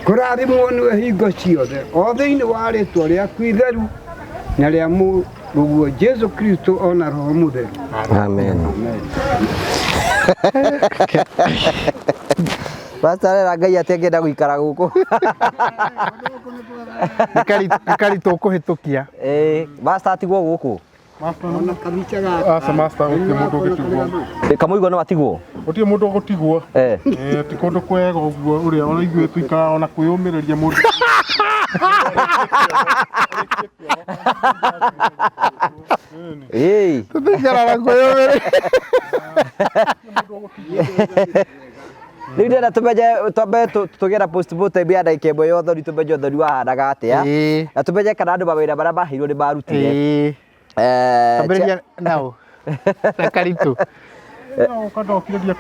kũrathimwo nĩwe hingo ciothe o thĩinĩ wa rĩtwa rĩaku itheru na rĩa Mũguo Jesũ Kristo ona Roho Mũtheru. Amen. Pastor Ngai atengenda gũikara gũkũ. Nĩ karitũ kũhĩtũkia. Pastor atigwo gũkũ. Master ona kabicha gaka asa master gũtirĩ mũndũ ũgĩtigwo Kamuigua no atigwo gũtirĩ mũndũ ũgũtigwo ti kũndũ kwega ũguo ũrĩa ona ithuĩ tũikaraga ona kwĩyũmĩrĩria mũndũ tũtikaraga kwĩyũmĩrĩria Rĩu ndĩrenda tũmenye twambe tũgĩra postmortem ya ndagĩka ĩmwe ya ũthoni tũmenye ũthoni wahanaga atĩa na tũmenye kana andũ mawĩra marĩa maheirwo nĩ marutire ambĩrĩria nao Karitũ ũkandokĩrĩria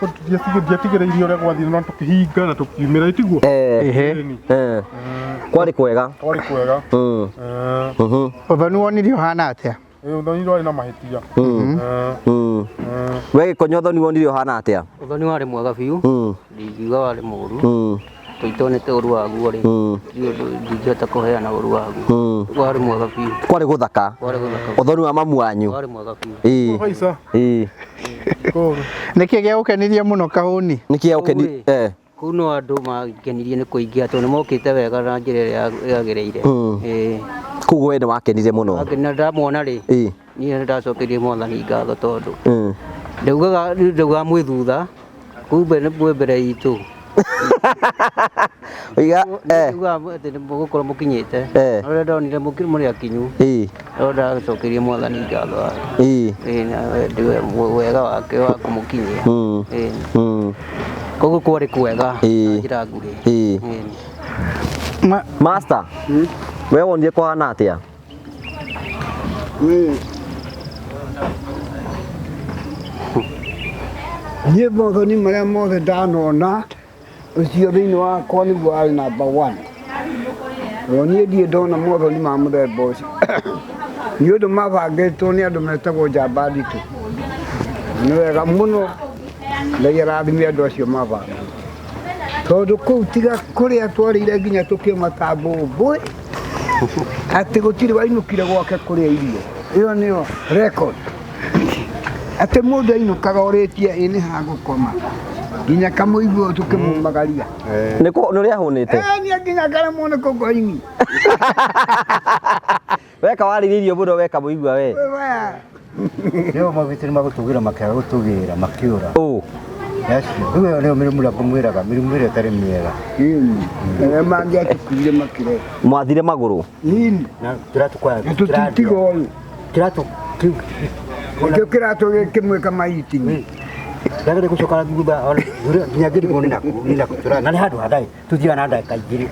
ndiatigĩrĩirie ũrĩa gwathiire no tũkĩhinga na tũkiumĩra tiguo kwarĩ kwega ũthoni wonirio ũhana atĩa ũthoni ndwarĩ na mahĩtia we Gĩkonyo ũthoni wonire ũhana atĩa Ũthoni warĩ mwega biũ ndingiuga warĩ mũũru tũitonete ũru waguo rĩ ndingĩhota kũheana ũru waguo warĩ mwega biũ kwarĩ gũthaka ũthoni wa mamu wanyu warĩ mwega biũ nĩkĩ gĩa gũkenirie mũno Kahũni nĩkĩ gũkenirie kũu no andũ makenirie nĩ kũingĩha tondũ nĩ mokĩte wega na njĩra ĩrĩa yagĩrĩire kũguo we nĩ wakenirie mũno na ndamona rĩ niĩ nĩ ndacokerie Mwathani ngatho tondũ ndaugaga mwĩ thutha kumbe nĩ mbere itũ Oiga atĩ mũgũkorwo mũkinyĩte ũrĩa ndonire mũrĩ akinyu no ndacokerie Mwathani ngatho wega wake wa kũmũkinyia koguo kwarĩ kwega njĩra nguhĩ Master we wonire kũhana atĩa niĩ mothoni marĩa mothe ndanona ũcio thĩinĩ wakwa nĩguo arĩ namba 1 no niĩ ndirĩ ndona mothoni ma mũthemba ũcio nĩ ũndũ mabangĩtwo nĩ andũ metagwo njamba nditũ nĩ wega mũno Ngai arathime andũ acio mabangĩtwo tondũ kũu tiga kũrĩa twarĩire nginya tũkĩuma tambũmbũĩ atĩ gũtirĩ wainũkire gwake kũrĩa irio ĩyo nĩyo record atĩ mũndũ ainũkaga ũrĩtie ĩnĩ ha gũkoma nginya kamũigua tũkĩmumagaria nĩ ũrĩa ahũnĩte niĩ nginya ngaremwo nĩ kũgoini weka warĩrĩirio mũno weka mũigua we rĩo mabĩtĩ nĩ magũtũgĩra makĩaga gũtũgĩra makĩũra rĩu ĩyo nĩyo mĩrimũ ĩrĩa ngũmwĩraga mĩrimũ ĩrĩa ĩtarĩ mĩega ĩrĩa mangĩatũkuire makĩre mwathire magũrũ tũtitiga ũyũ kĩratũ kĩu nĩkĩo kĩratũ kĩmwĩka maiti ndagĩrĩ gũcoka thutha nginya ngĩrigwo nĩ nakũtura na nĩ handũ handagĩ tuthiaga na ndagĩka igĩrĩ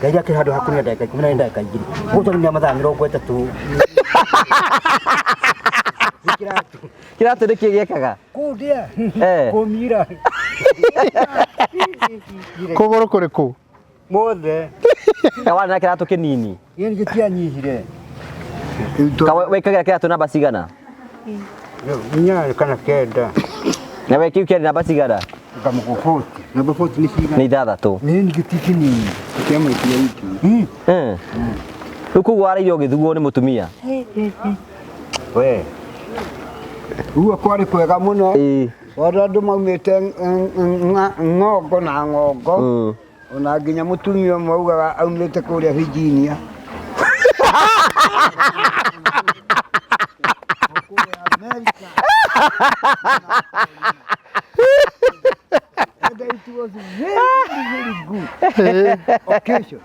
Ngai akĩrĩ handũ hakuhĩ ndagĩka ikũmi na ndagĩka igĩrĩ gũtũkinya mathaa 30 kĩratũ nĩkĩ gĩekaga kũndĩa kũmira kũgũrũ kũrĩ kũ mothe kawarĩ na kĩratũ kĩnini yeni gĩtianyihire wekagĩra kĩratũ namba cigana inya kana kenda na we kĩu kĩarĩ namba cigana ngamũgũboti namba 40 nĩ cigana nĩ ithathatũ nĩ gĩti kĩnini kĩamwĩtia wiki rĩu kũguo warĩire ũgĩthugwo nĩ mũtumia we uguo kwarĩ kwega mũno tondũ andũ maumĩte ng'ongo na ng'ongo ona nginya mũtumia ũmwe augaga aumĩte kũrĩa Virginia It was very good occasion.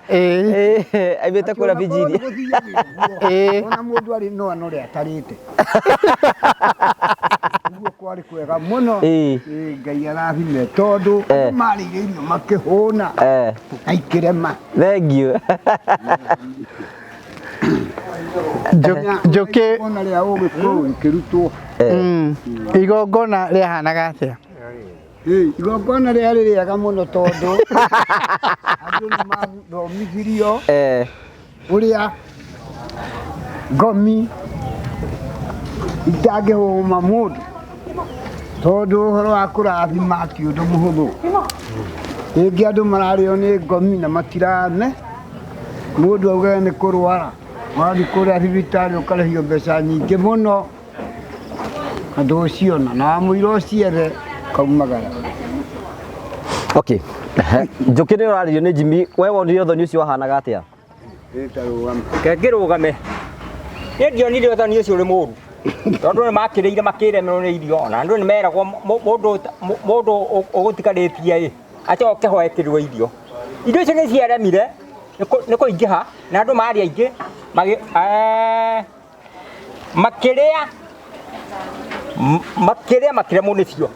Aimĩte kũrĩa Virginia. Ona mũndũ arĩ no anore atarĩte. Ũguo kwarĩ kwega mũno. Ngai arathime tondũ marĩire irio makĩhũna. Aikĩrema. Thengiũ. Njũkĩ ona rĩa ũgĩkũyũ ikĩrutwo. Igongona rĩahanaga atĩa? Igongona rĩarĩ rĩega mũno tondũ andũ nĩ mathomithirio ũrĩa ngomi itangĩhũma mũndũ tondũ ũhoro wa kũrathima ti ũndũ mũhũthũ. Rĩngĩ andũ mararĩo nĩ ngomi na matirane mũndũ augaga nĩ kũrwara wathiĩ kũrĩa thibitarĩ ũkarĩhio mbeca nyingĩ mũno andũ ũcio na wamũira ũciere kaumagara. Okay. Njũkĩ nĩ ũrarĩrio nĩ Jimmy, we wonire ũthoni ũcio wahanaga atĩa? Ngĩrũgame. Niĩ ndionire ũthoni ũcio ũrĩ mũũru. tondu nä makä rä merwo nä irio na andå nä meragwo må ndå å gå tikarä tie acoke ho ekä rwo irio icio nä ciaremire nä kå ingä ha na andå marä aingä makäremwo nä cio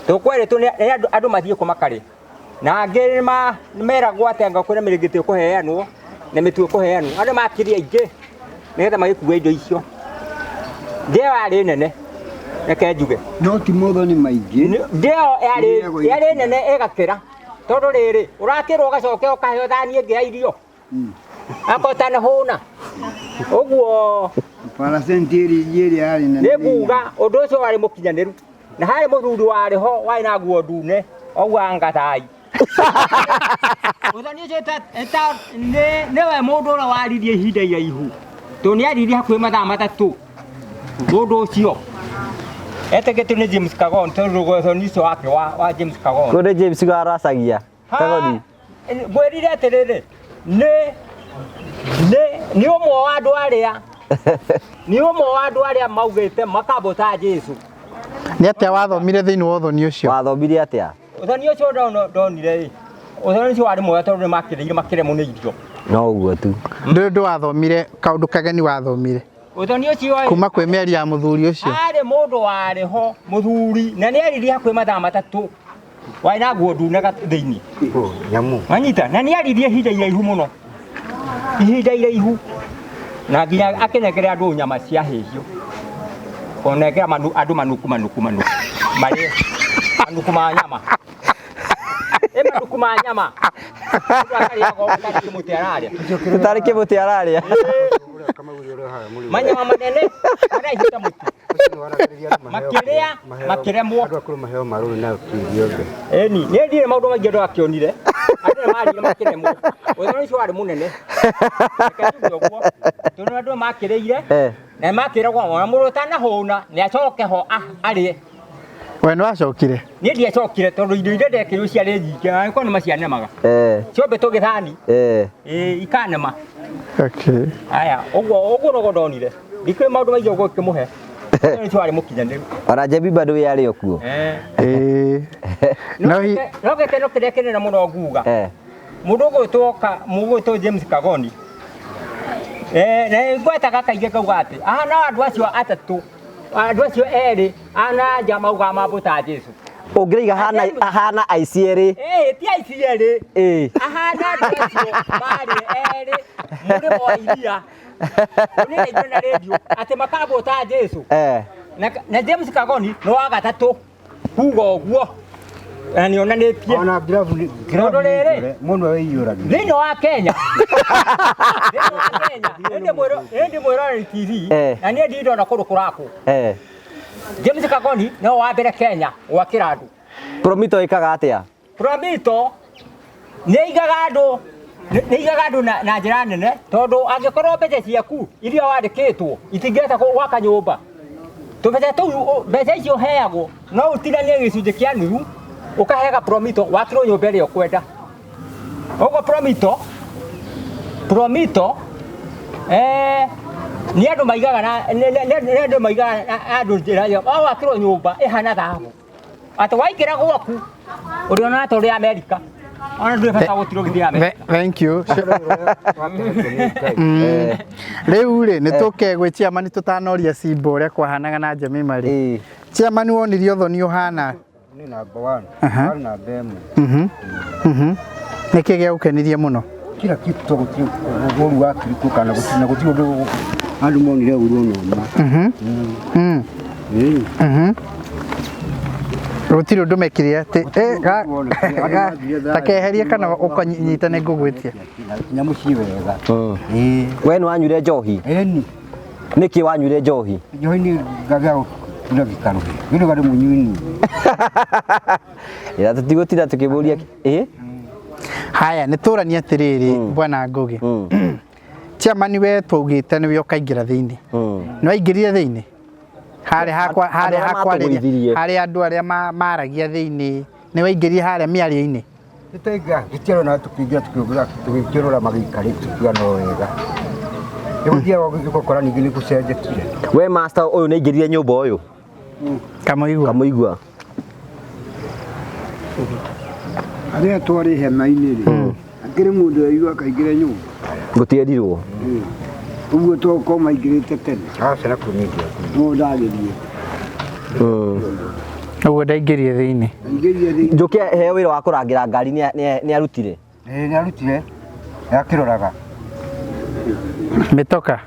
tå kwerätwo nä andå mathiä kå makarä na angä nä meragwo atä anga kwä na mä rä ngä tä å kå heanwo na mä tu å kå heanwo andå makä rä aingä nä getha magä kua indo icio ndä yarä nene reke njuge no ti Muthoni maingĩ ndĩyo yarĩ nene ĩgakĩra tondũ rĩrĩ ũrakĩrwo ũgacoke ũkaheo thani ĩngĩ ya irio akotana hũna ũguo paracenti ĩrĩa yarĩ nene nĩ nguga ũndũ ũcio warĩ mũkinyanĩru na harĩ mũthuri warĩ ho warĩ na nguo ndune auga ngatai ũthoni ũcio nĩwe mũndũ ũrĩa waririe ihinda iraihu tondũ nĩ aririe hakuhĩ mathaa matatũ mũndũ ũcio etegetwo nĩ James Kagoni tondũ ũthoni ũcio wake wa James Kagoni kũrĩ James garacagia Kagoni ngwĩrire atĩrĩrĩ nĩ ũmwe wa andũ arĩa maugĩte makambũta Jesu nĩ atĩa wathomire thĩinĩ wa ũthoni ũcio wathomire atĩa ũthoni ũcio ndonire ũthoni ũcio warĩ mwega tondũ nĩ makĩrĩire makĩremwo nĩ irio no ũguo tu ndũ wathomire kaũndũ kageni wathomire ũthoni ũcio kuma kwĩ mĩario ya mũthuri ũcio arĩ mũndũ warĩ ho mũthuri na nĩ aririe hakuhĩ mathaa matatũ warĩ na nguo ndune thĩinĩ nyamu wanyita na nĩ aririe ihinda iraihu mũno ihinda iraihu na nginya akĩnengera andũ nyama cia hĩhio onengera andũ manuku marĩ manuku ma nyama manuku ma nyama tũtarĩ kĩmũtĩ ararĩa manyama manene arahita mũtu makĩremwo eni nĩ ndire maũndũ maingĩ andũ akĩonire andũ nĩ marire makĩremwo ũthoni ũcio warĩ mũnene ũguo tondũ andũ makĩrĩire na makĩragwo ona mũndũ ũtanahũna nĩ acoke ho arĩe we nĩ wacokire niĩ ndiacokire tondũ indo iria ndekĩrwo ciarĩ nyingĩ na nĩkorwo nĩ macianemaga ciothe tũgĩthani ikanema aya ũguo noguo ndonire ndikĩrĩ maũndũ maingĩ ũguo ngĩmũhe ũcio warĩ mũkinyanĩru ona Jebi bado yarĩ o kuo no gĩkeno kĩrĩa kĩnene mũno nguga mũndũ ũgwĩtwo James Kagoni na ngwetaga kaingĩ ngauga atĩ no andũ acio atatũ andũ acio erĩ ananja mauga mambũta Jesu ũngĩraiga hana aici erĩ ti aici erĩ ahana andũ acio marĩ erĩ mũrĩmo wa iria nĩraigua na redio atĩ makambũta Jesu na James Kagoni nĩ wa gatatũ kuga ũguo na nĩ onanĩtie ona gravu rĩrĩ mũno wĩiyũragia thĩinĩ wa Kenya ĩndĩ mwĩroreri TV na niĩ ndi ndona kũndũ kũrakwo James Kagoni nĩwe wa mbere Kenya gwakĩra andũ Promito ĩkaga atĩa Promito nĩ igaga andũ na njĩra nene tondũ angĩkorwo mbeca ciaku iria wandĩkĩtwo itingĩhota gwaka nyũmba tũmbeca tũu mbeca icio heagwo no ũtinanie gĩcunjĩ kĩa nuthu ũkahega Promito wakĩrwo nyũmba ĩrĩa ũkwenda ũguo Promito nĩ andũ maigaga andũ njĩra ĩyo wakĩrwo nyũmba ĩhana thahabu atĩ waingĩra gwaku ũrĩ ona ta ũrĩ Amerika ona ndũrĩ bata gũtirwo gĩthiĩ Amerika. Thank you rĩu-rĩ nĩ tũkegwĩ chairman tũtanoria Simba ũrĩa kwahanaga na Jemima marĩ chairman wonirie ũthoni ũhana nĩ number 1 harĩ namba ĩmwe nĩkĩ gĩagũkenirie mũno kila kitu gũtirĩ ũru wa kiriko kana gũtirĩ ũndũ andũ monire ũru ona gũtirĩ ũndũ mekire atĩ takeherie kana ũkanyitane ngũgwĩtia nyamũ ci wega we nĩ wanyuire njohi nĩkĩ wanyuire njohi njohi nĩ ngagĩa kila gĩkaro gĩno garĩ mũnyuini ĩra tũtigũtinda tũkĩmũria haya nĩ tũranie atĩrĩrĩ bwana Ngugi chairman we twaugĩte nĩwe ũkaingĩra thĩinĩ nĩ waingĩrire thĩinĩ harĩa andũ arĩa maragia thĩinĩ nĩ waingĩrire harĩa mĩario-inĩ gĩtaiga gĩtiarwo na tũkĩingĩra tũgĩkĩrora magĩikarĩ tũkiuga no wega Nĩgũthiaga ũgĩkora ningĩ nĩgũcenjetie. We master ũyũ nĩ aingĩrire nyũmba ũyũ kamũigua Arĩa twarĩ hema-inĩ rĩ akĩrĩ mũndũ aigua akaingĩra nyũmba gũtierirwo ũguo toko maingĩrĩte tene aca kũmĩndia no ndagĩrie ũguo ndaingĩrie thĩinĩ Njũkĩ heo wĩra wa kũrangĩra ngari nĩ arutire nĩ arutire yakĩroraga mĩtoka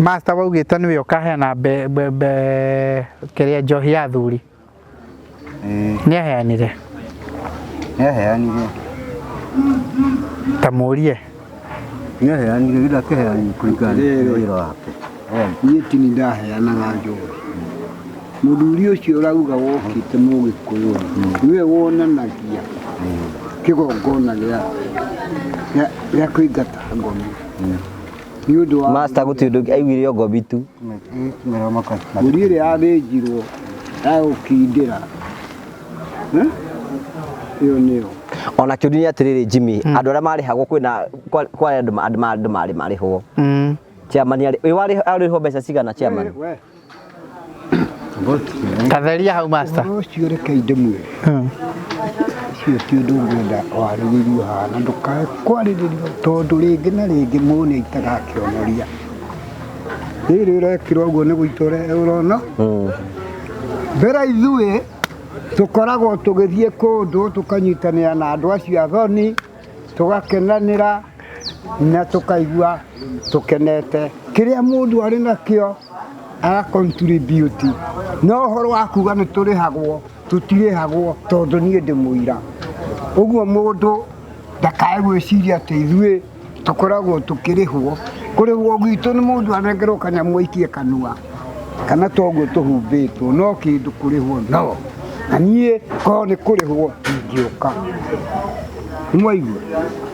master waugĩte nĩwe ũkaheana kĩrĩa njohi ya thuri nĩaheanire ta mũrie nĩaheanire gĩra kĩheani kũringana na wĩra wake niĩ ti nĩ ndaheanaga njohi mũthuri ũcio ũrauga wokĩte mũgĩkũyũ nĩwe wonanagia kĩgongona gĩa kũingata ngoma nĩ ũndũ wa master gũtirĩ ũndũ aiguire o ngombi tu mbũri ĩrĩa yathĩnjirwo ya gũkindĩra ĩyo nĩyo ona kĩũndũ nĩ atĩrĩrĩ Jimmy andũ arĩa marĩhagwo kwĩ andũ marĩhwo chairman arĩhwo mbeca cigana chairman tatheria hau master ũcio reke ndĩmwe ũcio ti ũndũ ngwenda warĩrĩrio haha na ndũkae kwarĩrĩrio tondũ rĩngĩ na rĩngĩ mũndũ nĩ aitaga akĩonoria rĩrĩ ũrekĩrwo ũguo nĩ gũitwo ũrona mbere ithuĩ tũkoragwo tũgĩthiĩ kũndũ tũkanyitanĩra na andũ acio athoni tũgakenanĩra na tũkaigua tũkenete kĩrĩa mũndũ arĩ nakĩo aga contribute no ũhoro wa kuga nĩ tũrĩhagwo tũtirĩhagwo tondũ niĩ ndĩ mũira ũguo mũndũ ndakae gwĩciria atĩ ithuĩ tũkoragwo tũkĩrĩhwo kũrĩhwo gwitũ nĩ mũndũ anengerwo kanyamũ aikie kanua kana toguo tũhumbĩtwo no kĩndũ kũrĩhwo no na niĩ korwo nĩ kũrĩhwo ingĩũka mwaigua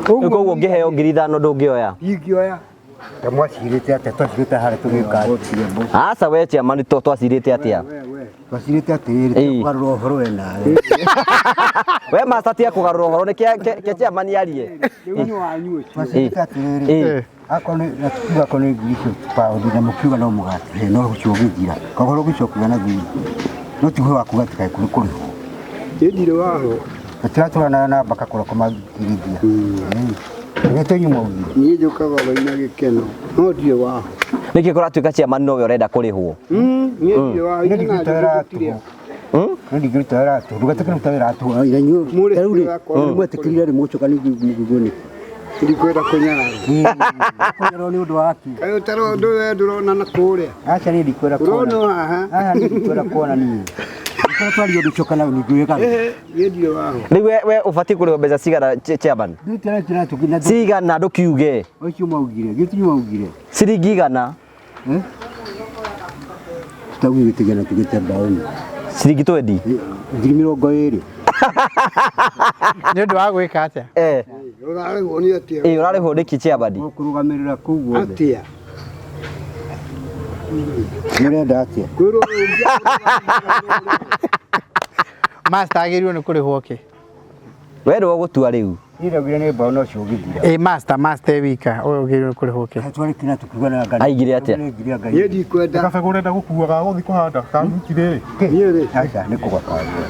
ũguo ũngĩheo 5,000 ndũngĩoya ingĩoya tamwacirĩte atĩa twacirĩte harĩa tũgĩka aca we chairman twacirĩte atĩa twacirĩte atĩrĩrĩ tũgarũra ũhoro we nawe we master tia kũgarũra ũhoro nĩ kĩa chairman yarie twacirĩte atĩrĩrĩ akorwo nĩ ngiri icio paundi na mũkiuga no mũgatihe no ũcio ũgĩthira kahoro gĩcokaga na thutha no ti wa kuga tikae kũrĩ kũrĩhwo ĩndirĩ waho tũtiratũrana na mbaka kũroko magirithia niĩ njũkaga baina gĩkeno no ndirĩ waho nĩkĩ kũratuĩka chairman nowe ũrenda kũrĩhwo niĩ ndirĩ waho ndigĩruta wĩra tũ ndũgatuĩke nĩruta wĩra tũ rĩu mwetĩkĩrire rĩ mũcoka nĩguo ndikwenda kũnyara kũnyarwo nĩ ũndũ waki kayo tarwo ũndũ we ndũrona na kũrĩa aca niĩ ndikwenda kuona ũrona haha niĩ ndikwenda kuona niĩ twario ndicoka nayo ningwĩka niĩ ndirĩ waho rĩu we ũbatiĩ kũrĩhwo mbeca cigana chairman cigana ndũkiuge ũcio maugire gĩtirĩ maugire ciringi igana tutaguo gĩtigana tũgĩte mbaũni ciringi 20 20 nĩ ũndũ wa gwĩka atĩa ũrarĩhwo nĩ atĩa ũrarĩhwo nĩkĩ chairman kũrũgamĩrĩra kũu guothe atĩa mũrenda atĩa master agĩrĩirwo nĩ kũrĩhwo kĩ we nĩwe ũgũtua rĩu iraugire nĩ mbaũ no cio ũgĩthira master wika ũyũ agĩrĩirwo nĩ kũrĩhwo kĩ twarĩkĩna tũkiugana ngari aigire atĩa niĩ ndikwenda kabe ũrenda gũkuaga gũthiĩ kũhanda karuti rĩrĩ niĩ rĩ aca nĩ kũgakania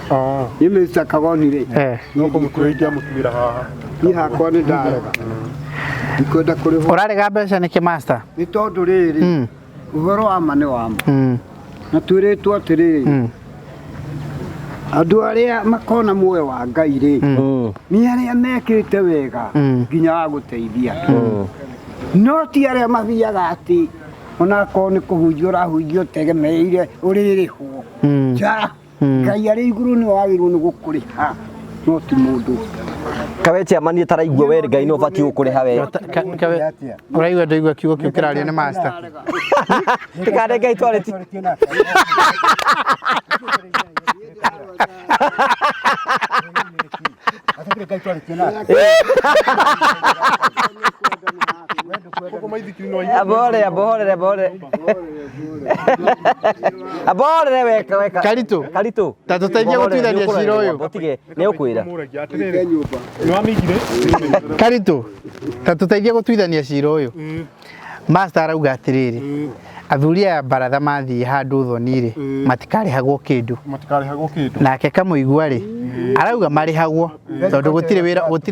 niĩ Mr. Kagoni rĩ no kũmũkũrĩtia mũtumĩra haha niĩ hakwa nĩ ndarega ndikwenda kũrĩhwo ũrarega mbeca nĩkĩ master nĩ tondũ rĩrĩ ũhoro wa ma nĩ wa ma na twĩrĩtwo atĩrĩrĩ andũ arĩa makona muoyo wa Ngai rĩ nĩ arĩa mekĩte wega nginya wa gũteithia no ti arĩa mathiaga atĩ onakorwo nĩ kũhunjia ũrahunjia ũtegemeire ũrĩrĩhwo ja Ngai arĩ igũrũ nĩ wagĩrĩirwo nĩ gũkũrĩha no ti mũndũ kawe chairman ataraigua we Ngai no ũbatiĩ gũkũrĩha we ũraigua ndũigua kiugo kĩu kĩrario nĩ master tikane Ngai twarĩti Abore weka. Karitu. Tatu taidia gutwithania cira uyu. Botige ne ukwira. Ni wamigire. Karitu. Tatu taidia gutwithania cira uyu. Master arauga atiriri. Athuri aya baratha mathii handu thoni ri matikarihagwo kindu. Nake Kamuigua ri arauga marihagwo tondu gutire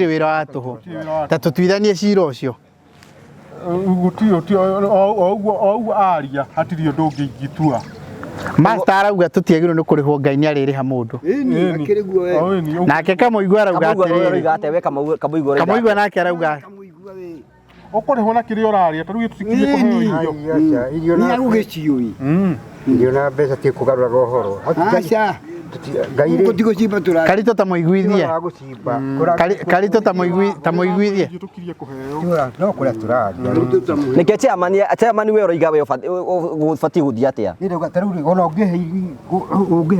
wira wa tuhu. Tatu twithanie cira ucio. Oguo aria hatiri undu ungitua. Master arauga tutiagirwo ni kurihwo Ngai ni aririha mundu. Nake Kamuigua arauga atiriri. Kamuigua nake arauga okorehwo na kiria uraria taru tusikirie kuheo irio ni agugiciui irio na mbeca ti kugarura rohoro acha Ngai ri Karitu ta muiguithie Karitu ta muiguithie tukirie kuheo no kuria turaria Nike chairman we roiga we gufati guthia atia ndirauga taru ri ona ungihe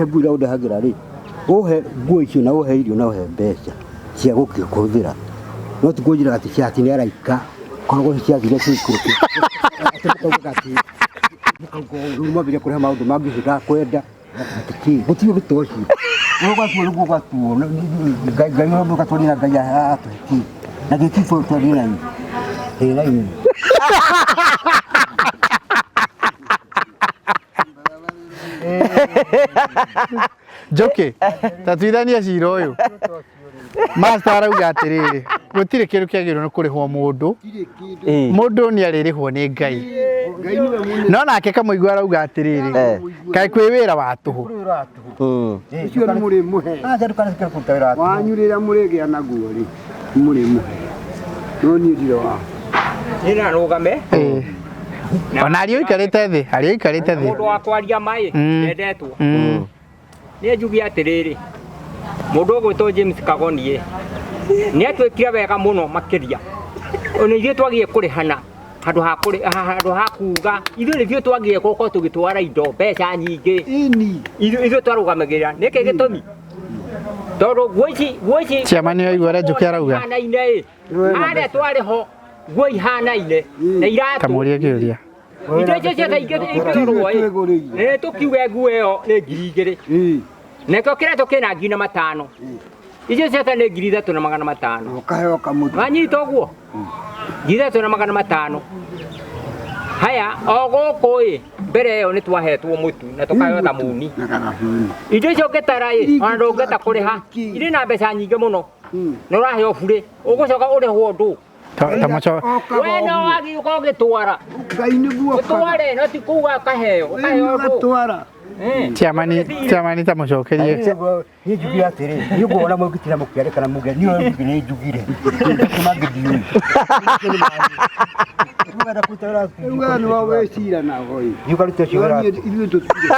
ngwira undahagira ri uhe nguo icio na uhe irio na uhe mbeca cia gukikuthira no tukujira ati ciati ni araika kono ciathire cikuru ati ruma bire kuria maundu mangi kwenda ati gutio rutoshi no gwatuo Ngai no gatwani na Ngai atu na gikifo twani na ini Joke tatwithania cira uyu. Master arauga atiriri gutire kindu kiagirwo ni kurihwo mundu ni aririhwo ni Ngai. No nake Kamuigua arauga atiriri kai kwi wira wa tuhu. icio ni muri muhe acha dukana sikira kutawira wanyurira muregia naguo ri muri muhe no ni ndiro wa ina rugame ona ari oikarite thi mundu wa kwaria mai ndetwo ni njugi atiriri mundu gwitwo James Kagonie ni atwikire wega muno makiria ona ithuĩ twagie kurihana handu ha kuga ithuĩ nĩthuĩ twagie gukorwo tugitwara indo mbeca nyingĩ ithuĩ twarũgamagĩrĩra nĩkĩ gĩtũmi tondu guoici chairman aigua ũrĩa Njuki arauga harĩa twarĩ ho nguo ihanaine na iratũ kamuria kĩũria indo icio ciothe ingĩrorwo nĩ tũkiuge nguo ĩyo nĩ 2,000 nekio kiratũ kĩna 5,000 icio ciothe nĩ 3,500 ukaheo kamutu wanyita ũguo 3,500 haya o gũkũ mbere ĩyo nĩ twahetwo mũtu na tũkaheo thamuni indo icio ngĩtara ona ndũngĩhota kũrĩha irĩ na mbeca nyingĩ mũno na ũraheo burĩ ũgũcoka ũrĩhwo ndũ we no wagĩũka ũgĩtwara Ngai nĩguo ũtware no ti kuuga ũkaheo ndũ Chairman ta mucokerie ni njugi atiri ni ngona mugitira mukiare kana muge ni ni njugire magidiu Mugara kutara ni wa wecira na hoi yukarute cigara ithuĩ tutire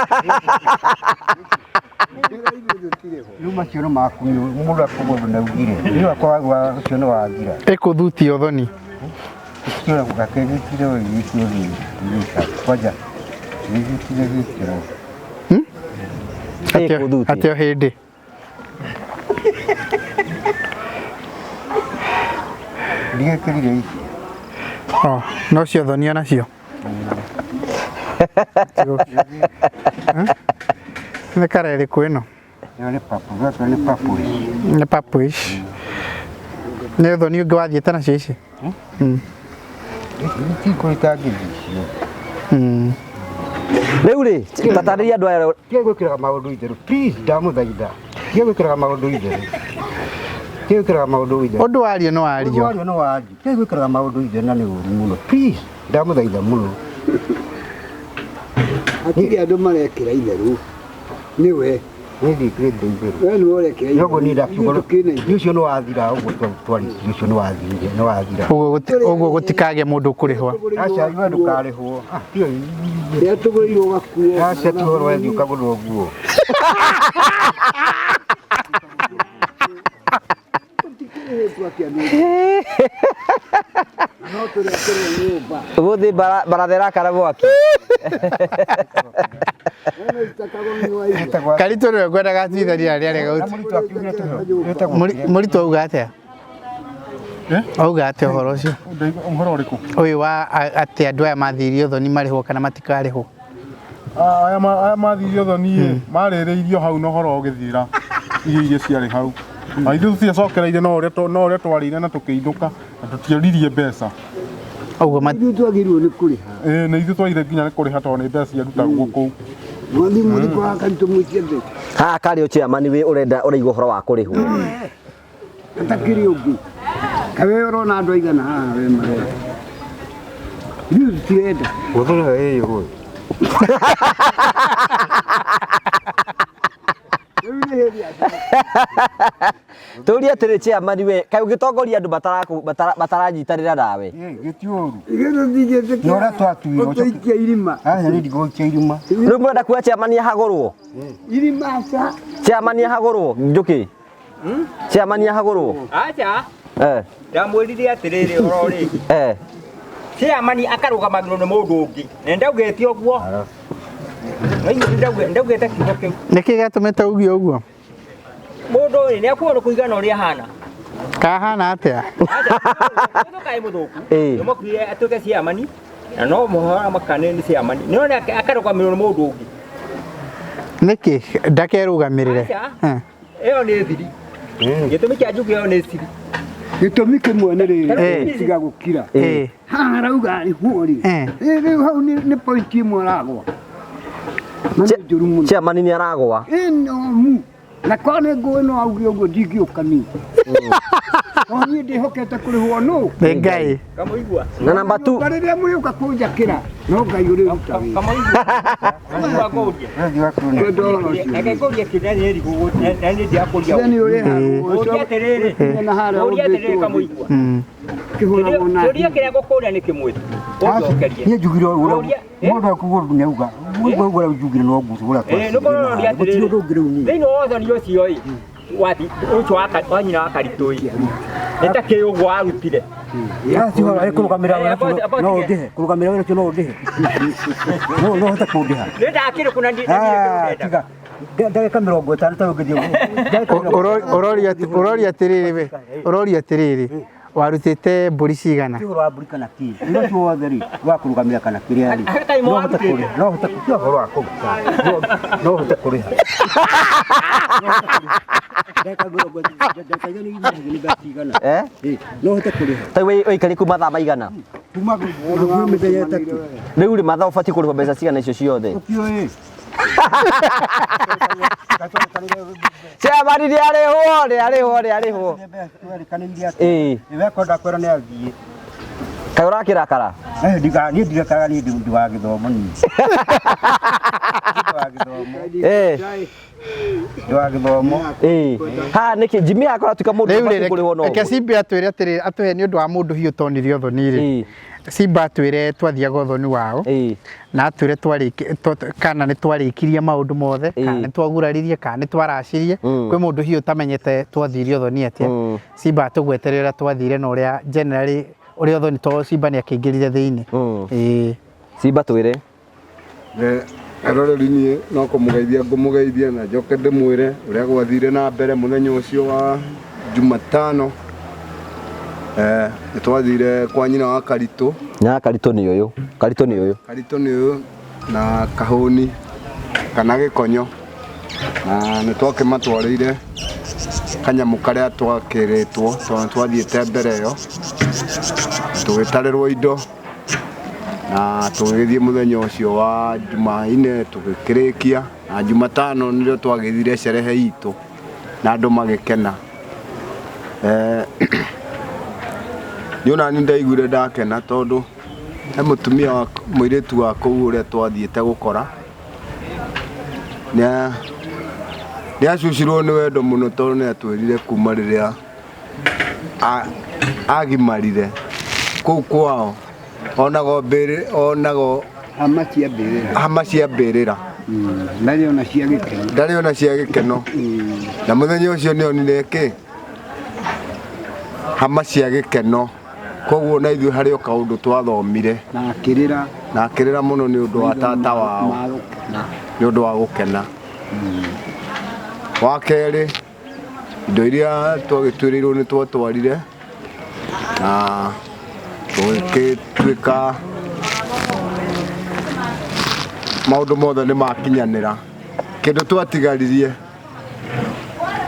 numa ciono maku mundu akugwo na ugire ni wakwa ciono wathira ekuthuti othoni ciono gukakegitire wi kwaja ni gitire atio hindi ndigekirire iki no cio thoni nacio nĩ karere kwĩno nĩ papuish nĩ thoni ũngĩ wathiĩte nacio ici Riu ri tatarĩria andũ aya gwĩkĩraga maũndũ itherũ please ndamũthaitha gwĩkĩraga maũndũ itherũ ũndũ wario no wario gwĩkĩraga maũndũ itherũ na nĩ ũru mũno please ndamũthaitha mũno akiri andũ marekĩra itherũ nĩwe noguo ni ndakiuga ũcio nĩ wathira ũguo twarĩtie ũcio nĩ wathira ũguo gũtikagĩa mũndũ kũrĩhwo aca iwe ndũkarĩhwo rĩa tũgũrĩirwo gakuo aca ti ũhoro wethi ũkagũrĩrwo nguo guthi barathera kara gwaki Karitu nĩwe ngwendaga twithania arĩa arĩa gauti mũritũ auga atĩa Auga ate horo ucio. Uhoro uriku? Uyu wa ate andu aya mathirio thoni marihwo kana matikarihwo. Aya mathirio thoni marĩrĩirio hau no horo ũgĩthira irio ciarĩ hau. Na ithuĩ tũtiacokereire no ũrĩa twarĩire na tũkĩinũka na tũtioririe mbeca. Auga ithuĩ twagĩrĩirwo nĩ kũrĩha. Na ithuĩ twagĩrĩire nginya nĩ kũrĩha tondũ nĩ mbeca ciarutagwo kũu. Mwathi mũriko wa Karitũ mwĩtie mbeca. Ha kari chairman we ũraigua ũhoro wa kũrĩhwo. Atakĩrĩ ũngĩ. Kawe ũrona andũ aigana haha we marĩa. Ithuĩ tũtirenda. Gũthũra ĩyo gũĩ. Turia atĩrĩ chairman we kaĩ ũgĩtongoria andũ mataranyitanĩra nawe. Gĩtiũru. Gĩtũthigĩte. Nĩ ũrĩa twatuire. Ũtũikia irima. Nĩ ndigũikia irima. Rĩu mũrenda kuga chairman ahagũrwo. Irima aca. Chairman ahagũrwo Njũkĩ. Chairman ahagũrwo. Acha. Ndamwĩrire atĩrĩrĩ ũhoro rĩngĩ. Chairman akarũgamagĩrwo nĩ mũndũ ũngĩ. Na ndaugĩte ũguo. Ndaugĩte kiugo kĩu. Nĩkĩ gĩatũmĩte uge ũguo? Mũndũ ũyũ nĩ akuona kũigana ũrĩa hana. Kahana atĩa? Mũndũ kaĩ mũthũku. Nĩ mũkire atuĩke chairman na no mũhora makane nĩ chairman. Nĩ ona akarũgamĩrwo nĩ mũndũ ũngĩ. Nĩkĩ ndakerũgamĩrĩre? Ĩyo nĩ thiri. Gĩtũmi kĩa Njũkĩ ĩyo nĩ thiri. Gĩtũmi kĩmwe nĩ rĩrĩ tiga gũkira. Haha arauga arĩhwo rĩ. Rĩu hau nĩ point ĩmwe aragwa. Chairman nĩ aragwa. Ĩno na kone ngũĩ no auge ũguo ndingĩũka niĩ. Niĩ ndĩhokete kũrĩhwo nũ. Nĩ Ngai. Kamũigua. Na namba 2. Rĩrĩa mũrĩũka kũnjakĩra no Ngai ũrĩruta wĩra. Kamũigua ngũria. Eke ngũria kĩrĩa nĩ rigũ na nĩ ndiakũria. Nĩ ũrĩa ũria atĩrĩrĩ. Na harĩa ũria atĩrĩrĩ kamũigua. Kĩhũragwo na. Ũria kĩrĩa ngũkũria nĩ kĩmwe. Ũcokerie. Niĩ njugire ũrĩa mũndũ akũgũrũ nĩ auga. Mũndũ njugire no ngũcũra kwa. Nĩ mũndũ ũria atĩrĩrĩ. Thĩinĩ wa wathani ũcio ĩ wathi ũcio wa nyina wa Karitũ ĩ. Nĩ ta kĩ ũguo arutire. Yacihora kũrũgamĩrĩra wĩra no ũndĩhe. Kũrũgamĩrĩra wĩra no ũndĩhe. No hote kũndĩha. Nĩ ndakĩrĩ kuna ndĩrenda. Ndagĩka 50 ta ũngĩthiĩ. Ũroria atĩrĩrĩ warutĩte mbũri cigana? Wa mbũri kana kĩ. Nĩ ũcio wothe rĩ wa kũrũgamĩrĩra kana kĩrĩa rĩ. No hote kũrĩha. No hote kũrĩha ũhoro wa kũruta. No hote kũrĩha. No hote kũrĩha. Ta ũikari kuma thaa maigana? Kuma mĩthenya 3. Rĩu rĩ mathaa ũbatiĩ kũrĩhwo mbeca cigana icio ciothe? Chairman nĩ arĩhwo. Nĩwekwenda kwĩra nĩ athiĩ. Kaĩ ũrakĩrakara? Niĩ ndirakara niĩ ndi wa gĩthomo niĩ. Ndi wa gĩthomo. Ha nĩkĩ Jimmy akora tuka mũndũ ũbatiĩ kũrĩhwo no. Reke Simba atwĩre atĩrĩ atũhe nĩ ũndũ wa mũndũ hiũ tonirio thoni rĩ. Simba atwĩre twathiaga ũthoni wao na atwĩre kana nĩ twarĩkirie maũndũ mothe kana nĩ twaguraririe kana nĩ twaracirie kwĩ mũndũ hiũ tamenyete twathirio thoni atĩa. Simba atũgweterera twathire na ũrĩa generally ũrĩa ũthoni to Simba nĩ akĩingĩrire thĩinĩ. Simba twĩre. Aroreri niĩ no kũmũgeithia na njoke ndĩmwĩre ũrĩa gwathire na mbere mũthenya ũcio wa Jumatano. Nĩ twathire kwa nyina wa Karitũ. Karitũ nĩ ũyũ. Karitũ nĩ ũyũ na kahũni kana gĩkonyo. Na nĩ twakĩmatwarĩire kanyamũ karĩa twakĩrĩtwo tondũ twathiĩte mbere ĩyo. Tũgĩtarĩrwo indo na tũgĩthiĩ mũthenya ũcio wa Jumaine tũgĩkĩrĩkia na Jumatano nĩrĩo twagĩthire sherehe itũ na andũ magĩkena. Nĩ ona niĩ ndaiguire ndakena tondũ he mũtumia wa mũirĩtu wa kũu ũrĩa twathiĩte gũkora nĩ acucirwo nĩ wendo mũno tondũ nĩ atwĩrire kuma rĩrĩa agimarire kũu kwao onago hama cia mbĩrĩra ndarĩ ona cia gĩkeno na mũthenya ũcio nĩ onire kĩ hama cia gĩkeno. Koguo na ithuĩ harĩ o kaũndũ twathomire na akĩrĩra mũno nĩ ũndũ wa tata wao nĩ ũndũ wa gũkena. Wa kerĩ indo iria twagĩtwĩrĩirwo nĩ twatwarire na tũgĩtuĩka maũndũ mothe nĩ makinyanĩra. Kĩndũ twatigaririe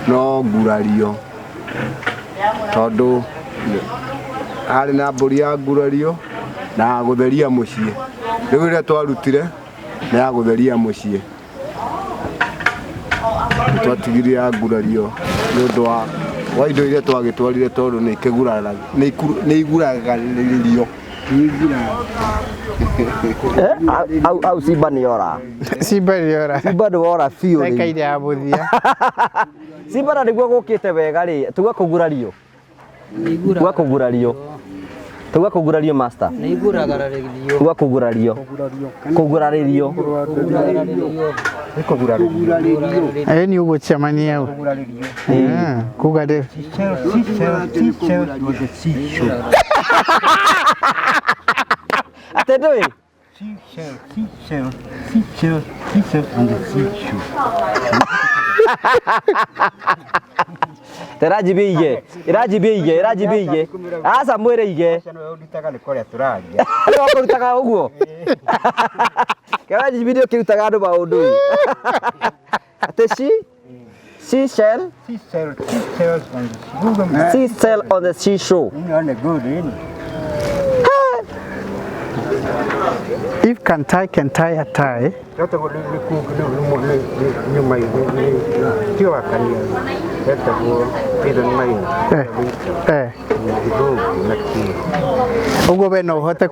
no ngurario, tondũ harĩ na mbũri ya ngurario na gũtheria mũciĩ. Rĩu ĩrĩa twarutire nĩ ya gũtheria mũciĩ, twatigirie ya ngurario nĩ ũndũ wa indo iria twagĩtwarire, tondũ nĩ iguragĩrĩrio. Au Simba nĩ ora. Simba nĩ ora. Simba nĩ ora biũ rĩ. Reka ire abuthia. Simba na nĩguo gũkĩte wega rĩ, tugakũgurario. Tugakũgurario master. Nĩ iguragĩrĩrio. Tugakũgurario. Kũgurarĩrio. Ni ũgũcemania hau. Kuga rĩ. Ate ndũĩ? Terajibige. Asa mwere ige. Nĩ wakũrutaga ũguo. Kerajibige ũkĩrutaga andũ maũndũ. Ate seashell on the seashore. If can tie a tie. Uguo we no uhote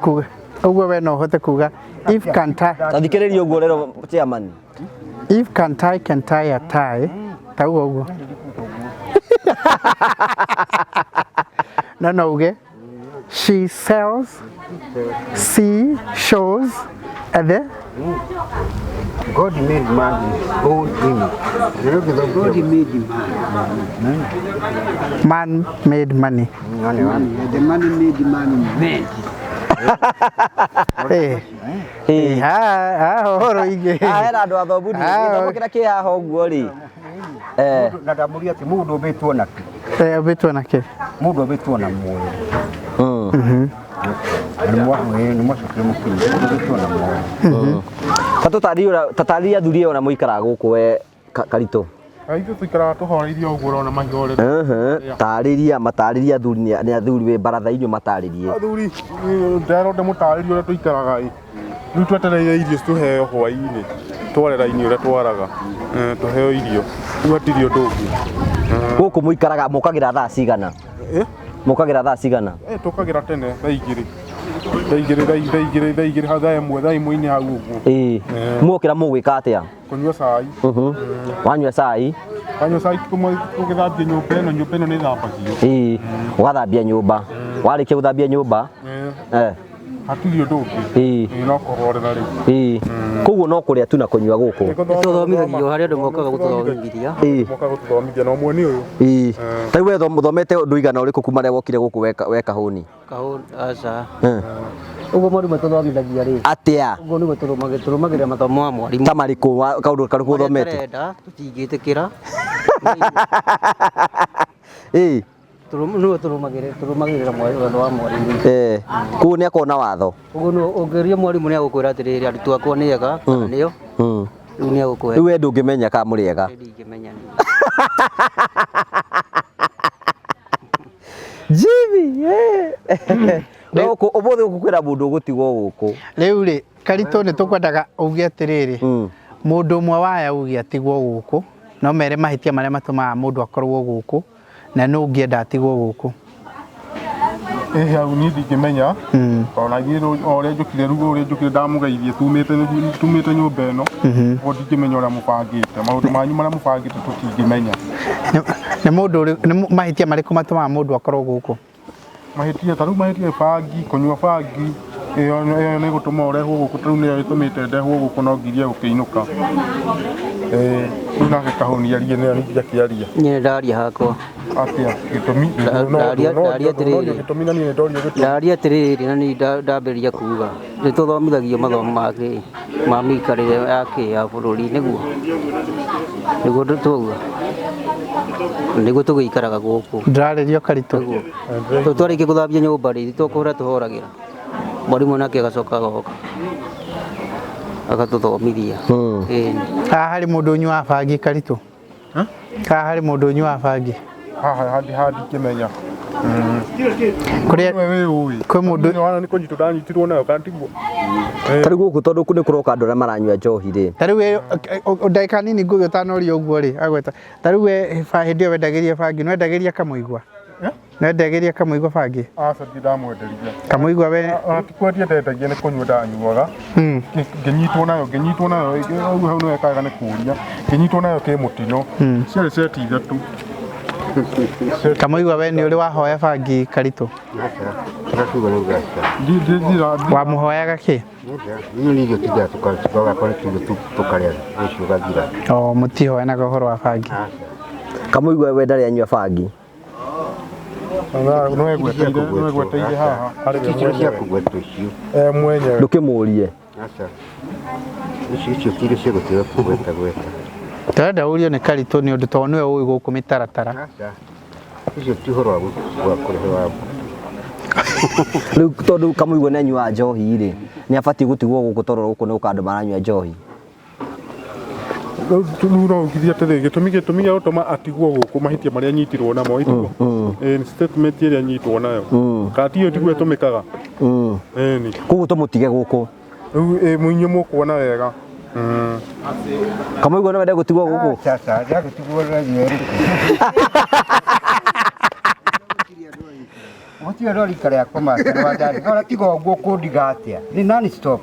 kuga if can tie. Tathikĩrĩria ũguo rero chairman. If can tie a tie. Tauga ũguo. No uge. She sells seashores and then God made man in his own image. God made man. Man made money. The money made man made. Horo ige. Hena andũ athomu nĩ kĩrĩa kĩ haha ũguo rĩ. Na ndamuria ati mundu ubetwo naki. Ubetwo naki. Mundu ubetwo na moyo. Tatari athuri ona muikara guku we Karitũ. Ithuĩ tũikaraga tũhoreirie ũguo ũrona mahorere. Matariria athuri nĩ athuri we baratha inyuĩ mataririe. Athuri nderonde mũtarĩrie ũrĩa tũikaraga rĩu twetereire irio tũheo hwaĩ-inĩ twarera-inĩ ũrĩa twaraga tũheo irio rĩu hatirĩ ũndũ ũngĩ. Gũkũ muikaraga mũkagĩra thaa cigana? Mũkagĩra thaa cigana? Tũkagĩra tene thaa igĩrĩ thaa ĩmwe-inĩ hau ũguo. Muokĩra mũgwĩka atĩa? Kũnyua cai. Wanyua cai? Wanyua cai tũgĩthambia nyũmba ĩno nĩ thambagio. Ũgathambia nyũmba. Warĩkia gũthambia nyũmba hatirĩ ũndũ ũngĩ no kũhorera rĩu. Koguo no kũrĩa tu na kũnyua gũkũ. Tũthomithagio harĩ andũ mokaga gũtũthomithia. Mokaga gũtũthomithia na ũmwe nĩ ũyũ. Tarĩu we mũthomete ũndũ igana ũrĩkũ kuma rĩrĩa wokire gũkũ we Kahũni? Kahũni aca. Ũguo mwarimũ tũthomithagia rĩ. Atĩa? Ũguo nĩguo tũrũmagĩrĩra mathomo ma mwarimũ. Ta marĩkũ kaũndũ karĩkũ ũthomete? Tũtingĩtĩkĩra. Nĩwe tũrũmagĩrĩra watho wa mwarimũ. Koguo nĩ akoragwo na watho. Ũguo ũngĩũria mwarimũ nĩ agũkwĩra atĩrĩrĩ arutwo akwa nĩ ega kana nĩo. Rĩu nĩ agũkũhe. Rĩu we ndũngĩmenya kana mũrĩ ega. Ndingĩmenya. Jimmy gũkũ ũmũthĩ ũkwĩra mũndũ ũgũtigwo gũkũ. Rĩu rĩ Karitũ nĩ tũkwendaga uge atĩrĩrĩ mũndũ ũmwe waya uge atigwo gũkũ no mere mahĩtia marĩa matũmaga mũndũ akorwo gũkũ na nũ ũngĩenda atigwo gũkũ. Hau niĩ ndingĩmenya ona niĩ ũrĩa njũkire rĩu ũrĩa njũkire ndamũgeithie tumĩte nyũmba ĩno ũguo ndingĩmenya ũrĩa mũbangĩte maũndũ manyu marĩa mũbangĩte tũtingĩmenya. Nĩ mahĩtia marĩkũ matũmaga mũndũ akorwo gũkũ? Mahĩtia ta rĩu mahĩtia bangi kũnyua bangi ĩyo nĩ gũtũma ũrehwo gũkũ ta rĩu nĩyo ĩtũmĩte ndehwo gũkũ no ngirie gũkĩinũka. Rĩu nake Kahũni arie nĩyo nĩngĩakĩaria. Niĩ ndaria hakwa. Atĩa gĩtũmi ndaria atĩrĩrĩ na niĩ ndambĩrĩria kuga nĩ tũthomithagio mathomo ma mĩikarĩre ya bũrũri nĩguo twauga. niguo tugikaraga guku ndirarerio Karito tu twariki guthambia nyumba ri tukuhura tuhuragira mwarimu nake agacoka agoka agatuthomithia haha hari mundu unyua bangi Karito haha hari mundu unyua bangi haha hadi kimenya kuria wewe uwi kwi mundu wana niko nyitu danyitirwo nayo kantigwo tari guku tondu kuni kuroka andu aria maranyua njohi ri tari we ndaika nini ngugi utanoria uguo ri agweta tari we hindi yo wendagiria bangi no wendagiria kamuigwa nendagiria kamuigwa bangi aca ndamwenderia kamuigwa we atikwetia ndendagia ni kunyua ndanyuaga nginyitwo nayo au hau no ekaga ni kuria nginyitwo nayo ki mutino ciarĩ seti ithatu kamuigwa we ni uri wahoya bangi Karito wa muhoyaga ki mutihoyanaga uhoro wa bangi kamuigwa we ndari anyua bangi no egweteire haha harĩ mwenyewe ndukimurie Tarenda urio ni Karito ni undu to niwe uyu guku mitaratara riu tondu kamuigwa nanyua njohi ri ni abati gutigwo guku tondu guku ni ukandu maranyua njohi no ngithia tere gitumi gya gutuma atigwo guku mahitia maria nyitirwo namo itigwo statement iria nyitwo nayo kati yo tigwe tumikaga ni kugu tumutige guku riu muinyo mukuona wega kamuigwa no wende gutigwo guku sasa ya gutigwo rari Mutio rori kare akoma kana ndari ora tigo guo kundiga atia ni nani stop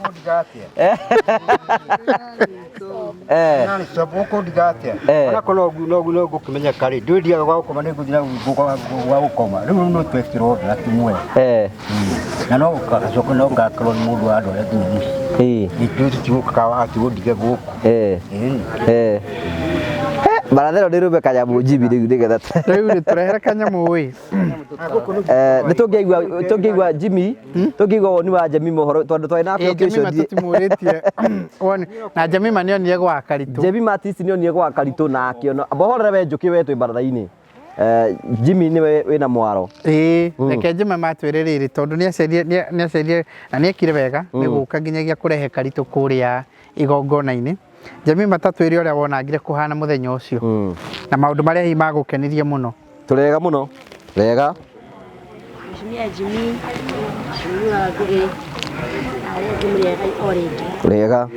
kundiga atia nani stop kundiga atia ona kono no gukimenya kare ndudia gwa gukoma ni guthira gwa gukoma riu no twekirwo na timwe na no gacoka no gakorwo ni mundu andu aria nginya ni tutigoka ati undige guku barathero ndirume kanyamu njibi riu nigetha riu ni turehera kanyamu wi ni tungeigua Jimmy tungeigua woni wa Jimmy mohoro tondu twai na application timuritie woni na Jimmy manio nie gwa Karito Jimmy Matisi nio nie gwa Karito na akiono bohorere we njuki we twi baratha-ini Jimmy ni wina mwaro reke Jimmy matwiririri tondu ni acerie na ni ekire wega ni guka nginyagia kurehe Karito kuria igongona-ini Jimmy matatwiri uria wonangire kuhana muthenya ucio na maundu maria hi magukenirie muno turega muno wega Mheshimiwa Jimmy Mheshimiwa Ngugi ari ngimurega orange wega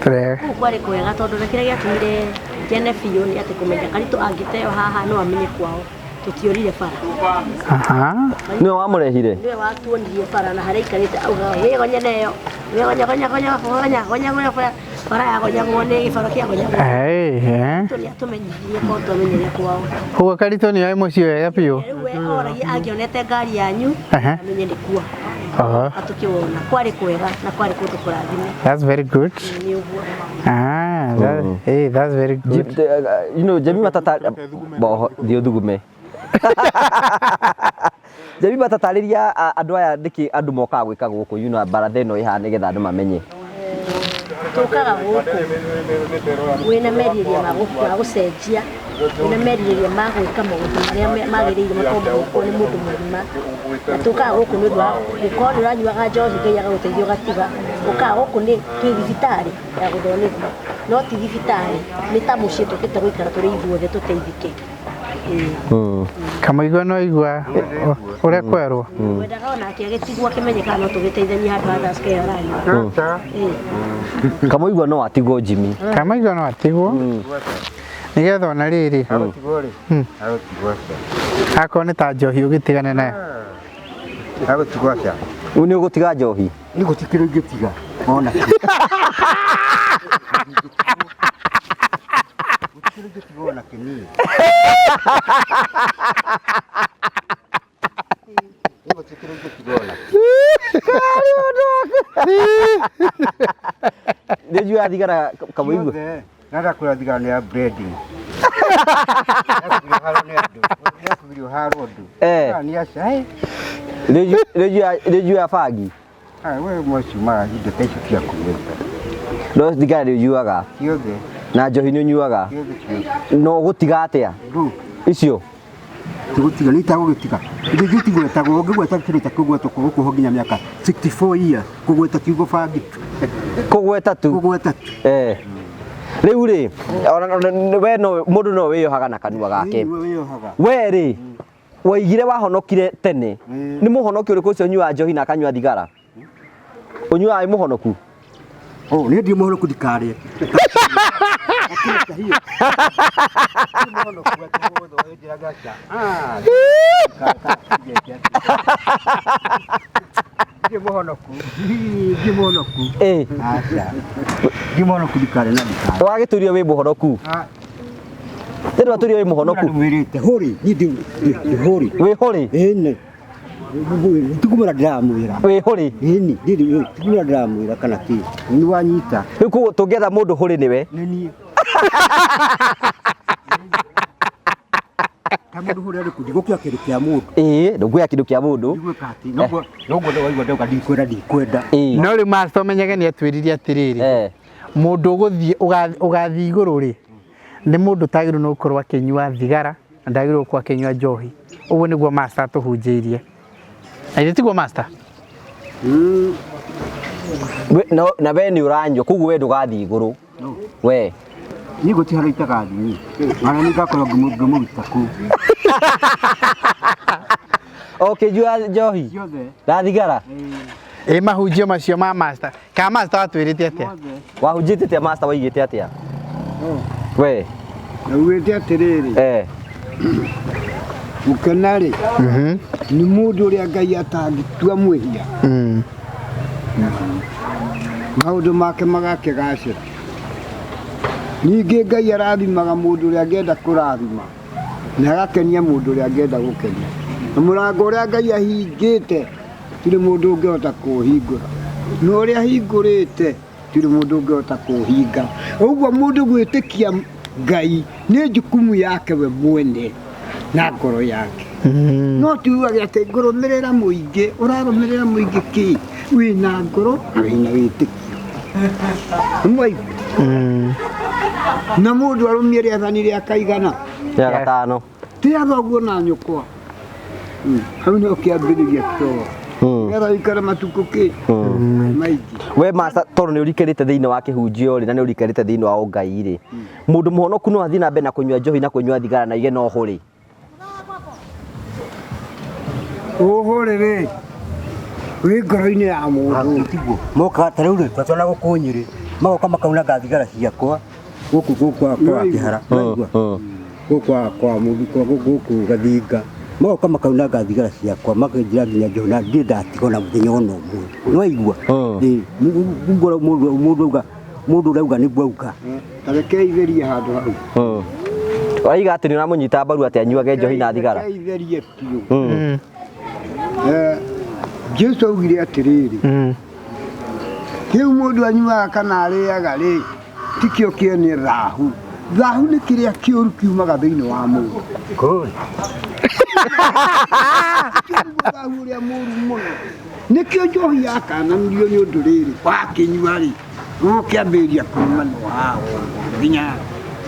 turega kwari kwega tondu na kiria giatumire njene biũ ni ati kumenya Karito angiteo haha no amenye kwao tutiorire bara niwe wamurehire niwe watuonirie bara na haria ikarite auga yegonya neyo gonya bara ya gonya ni bara kia gonya tuli atumenyirie ko tumenyeria kwao huwa Karito ni ai mucio wega biũ we oragia angionete ngari yanyu amenye ni kuo atukiona kwari kwega na kwari kundu kurathime. That's very good. That's very good. You know, Jimmy matata bo dio dugume. Jimmy matatariria andu aya ndiki andu moka gwika guku you know baratha ino ihana getha andu mamenye. Tukaga guku wina meriria magukura gucenjia wina meriria magwika maundu maria magiriire makombo ni mundu murima tukaga guku ni ndwa gukora uranyuaga njohi ngai agaguteithia ugatiga ukaga guku ni thibitari ya guthomithia no ti thibitari ni ta mucii tukite guikara turi ithuothe tuteithike. Kamaigua no igua uria kwerwo wendaga ona akiagitigwo akimenyeka no tugiteithania andu a Dasker ranyu. Kamaigua no atigwo Jimmy. Kamaigua no atigwo nigetha ona riri akoo ni ta njohi ugitigane nayo agutigwo atia uni ugutiga njohi ni gutikira ngitiga ona gutiga kinini Deju athigara Kamaigua nada kula thigara ni ya breading ni acha Deju ya fagi wewe mwachi mara ndio kesho pia kuweka no thigara yuaga kiothe Na njohi nĩ ũnyuaga? No gũtiga atĩa? Icio? Tugutiga nĩ itagũgĩtiga. Ingĩtigwetagwo ũngĩgweta kĩndũ ta kũgwetwo gũkũ nginya mĩaka 64 years kũgweta kiugo bangi. Kũgweta tu? Kũgweta tu. Rĩu rĩ, we no mũndũ no wĩyohaga na kanua gake. We rĩ, waigire wahonokire tene. Nĩ mũhonoki ũrĩkũ ũcio ũnyuaga njohi na akanyua thigara? Ũnyuaga mũhonoku? Nĩ ndĩ mũhonoku ndikarĩe. Wagĩturio wĩ mũhonoku? Tena waturio wĩ mũhonoku? Wĩ hũrĩ? Ĩnĩ. Tikumera ndiramwĩra. Wĩ hũrĩ? Ĩnĩ, tikumera ndiramwĩra kana kĩ. Nĩ wanyita. Rĩu koguo tũngĩetha mũndũ hũrĩ nĩwe? Nĩ niĩ. Kamundu hũrĩ arĩ kũndi gũkĩa kĩndũ kĩa mũndũ. Ndũngĩoya kĩndũ kĩa mũndũ. Noguo waigua ndauga ndikwenda. No rĩu master ũmenyage nĩ atwĩrire atĩrĩrĩ, mũndũ ũgathiĩ igũrũ rĩ, nĩ mũndũ tagĩrĩirwo nĩ gũkorwo akĩnyua thigara na ndagĩrĩirwo gũkorwo akĩnyua njohi. Ũguo nĩguo master atũhunjĩirie. Na ithe tiguo master? Na we nĩ ũranyua, koguo we ndũgathiĩ igũrũ. We niĩ gũtihara itagathiĩ. Mana nĩ ngakorwo ngĩmũruta kũu. Ũkĩnyua njohi na thigara? Mahunjio macio ma master. Ka master atwĩrĩte atĩa? Wahunjĩte atĩa master, waigĩte atĩa? We Naugĩte atĩrĩrĩ. Gũkena rĩ, nĩ mũndũ ũrĩa Ngai atangĩtua mwĩhia. Maũndũ make magakĩgacĩra. Ningĩ Ngai arathimaga mũndũ ũrĩa angĩenda kũrathima na agakenia mũndũ ũrĩa angĩenda gũkenia. Na mũrango ũrĩa Ngai ahingĩte tirĩ mũndũ ũngĩhota kũũhingũra. Na ũrĩa ahingũrĩte tirĩ mũndũ ũngĩhota kũũhinga. Ũguo mũndũ gwĩtĩkia Ngai nĩ jukumu yake we mwene na ngoro yake. No tuuage atĩ ngũrũmĩrĩra mũingĩ, ũrarũmĩrĩra mũingĩ kĩ? Wĩna ngoro na wĩna wĩtĩkio. Na mũndũ arũmie rĩathani rĩa kaigana rĩa gatano. Tiga thoguo na nyũkwa. Hau nĩho kĩambĩrĩria kĩoa. Nĩgetha ũikare matukũ kĩ? Maingĩ. We master, tondũ nĩ ũrikarĩte thĩinĩ wa kĩhunjio rĩ na nĩ ũrikarĩte thĩinĩ wa ũngai rĩ, mũndũ mũhonoku no athiĩ na mbere na kũnyua njohi na kũnyua thigara na ige no hũrĩ? Ũhũrĩ rĩ, wĩ ngoro-inĩ ya mũndũ. Moka ta rĩu rĩ, twatwana gũkũ Nyĩrĩ, magoka makaunanga thigara ciakwa gũkũ kwa Kĩhara. Gũkũ kwa mũndũ gũkũ Gathinga. Magoka makaunanga thigara ciakwa makanjĩra nginya njohi na ndirĩ ndatigwo na mũthenya ona ũmwe. Nĩ waigua? Mũndũ ũrauga nĩguo auga. Ta reke itherie handũ hau. Waiga atĩ nĩ ũramũnyita mbaru atĩ anyuage njohi na thigara? Reke itherie biũ. Jesu augire atĩrĩrĩ, kĩu mũndũ anyuaga kana arĩaga rĩ, tikĩo kĩene thahu. Thahu nĩ kĩrĩa kĩũru kiumaga thĩinĩ wa mũndũ. Thahu ũrĩa mũru mũno. Nĩkĩo njohi yakananirio nĩ ũndũ rĩrĩ, wakĩnyua rĩ, ũkĩambĩrĩria kuuma nĩ wao nginya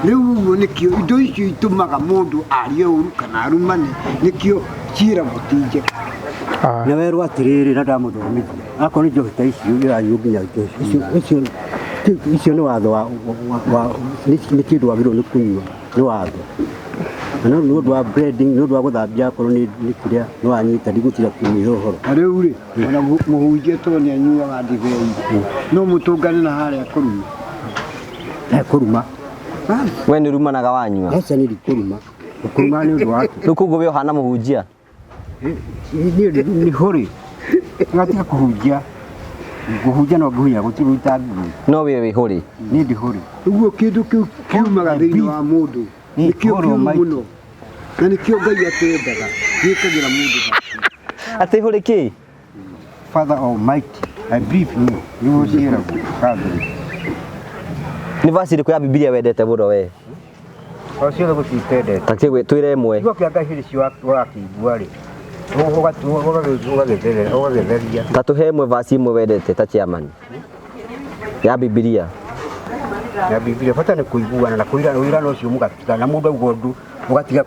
rĩu ũguo nĩkĩo indo icio itũmaga mũndũ arie ũru kana arumane, nĩkĩo ciĩragwo ti njega. Na werwo atĩrĩrĩ na ndamũthomithia, akorwo nĩ njohi ta icio iranyua nginya icio nĩ watho nĩ kĩndũ wagĩrĩirwo nĩ kũnyua, nĩ watho. Na nĩ ũndũ wa breeding, nĩ ũndũ wa gũthambia akorwo nĩ kĩrĩa nĩ wanyita ndigũtiga kumia ũhoro. Na rĩu rĩ, ona mũhunjia tondũ nĩ anyuaga ndibei, no mũtũngane na harĩa kũruma. Kũruma. We nĩ rumanaga wanyua? Aca nĩ ndikũruma. Kũruma nĩ ũndũ wake. Rĩu koguo we ũhana mũhunjia? Nĩ hũrĩ. Ngatiga kũhunjia. Kũhunjia no ngũhunjia gũtirĩ itangĩ. No we wĩ hũrĩ? Niĩ ndĩ hũrĩ. Ũguo kĩndũ kĩu kiumaga thĩinĩ wa mũndũ nĩkĩo kĩũru mũno. Na nĩkĩo Ngai atendaga gĩkagĩra mũndũ. Atĩ hũrĩ kĩ? Father Almighty, I believe in you. Nĩguo ciĩragwo Catholic. Nĩ verse ĩrĩkũ ya Bibilia wendete mũno we? O ciothe gũcitendete. Ta twĩre ĩmwe. Kiugo kĩa Ngai hĩndĩ cio wakĩigua rĩ, ũgagĩtheria. Ta tũhe ĩmwe verse ĩmwe wendete ta chairman ya Bibilia. na Biblia bata nĩ kũiguana na kũirana ũcio mũgatiga na mũndũ auga ũndũ ũgatiga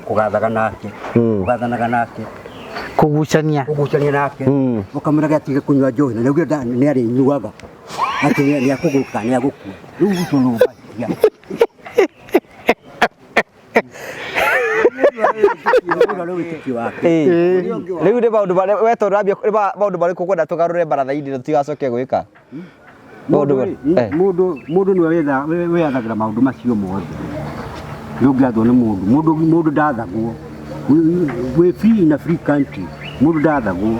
kũgathaga nake ũgathanaga nake kugucania nake ũkamwĩra atige kũnyua njohi na rĩu nĩ arĩnyuaga atĩ nĩ akũgũka nĩ agũkua rĩu ũcio nĩ ũbatia Rĩu nĩ maũndũ marĩa wetorambia maũndũ marĩkũ kwenda tũgarũre baratha-inĩ tũtigacoke gwĩka mũndũ nĩwe wĩathagĩra maũndũ macio mothe ndũngĩathwo nĩ mũndũ ndathagwo wĩ free in a free country mũndũ ndathagwo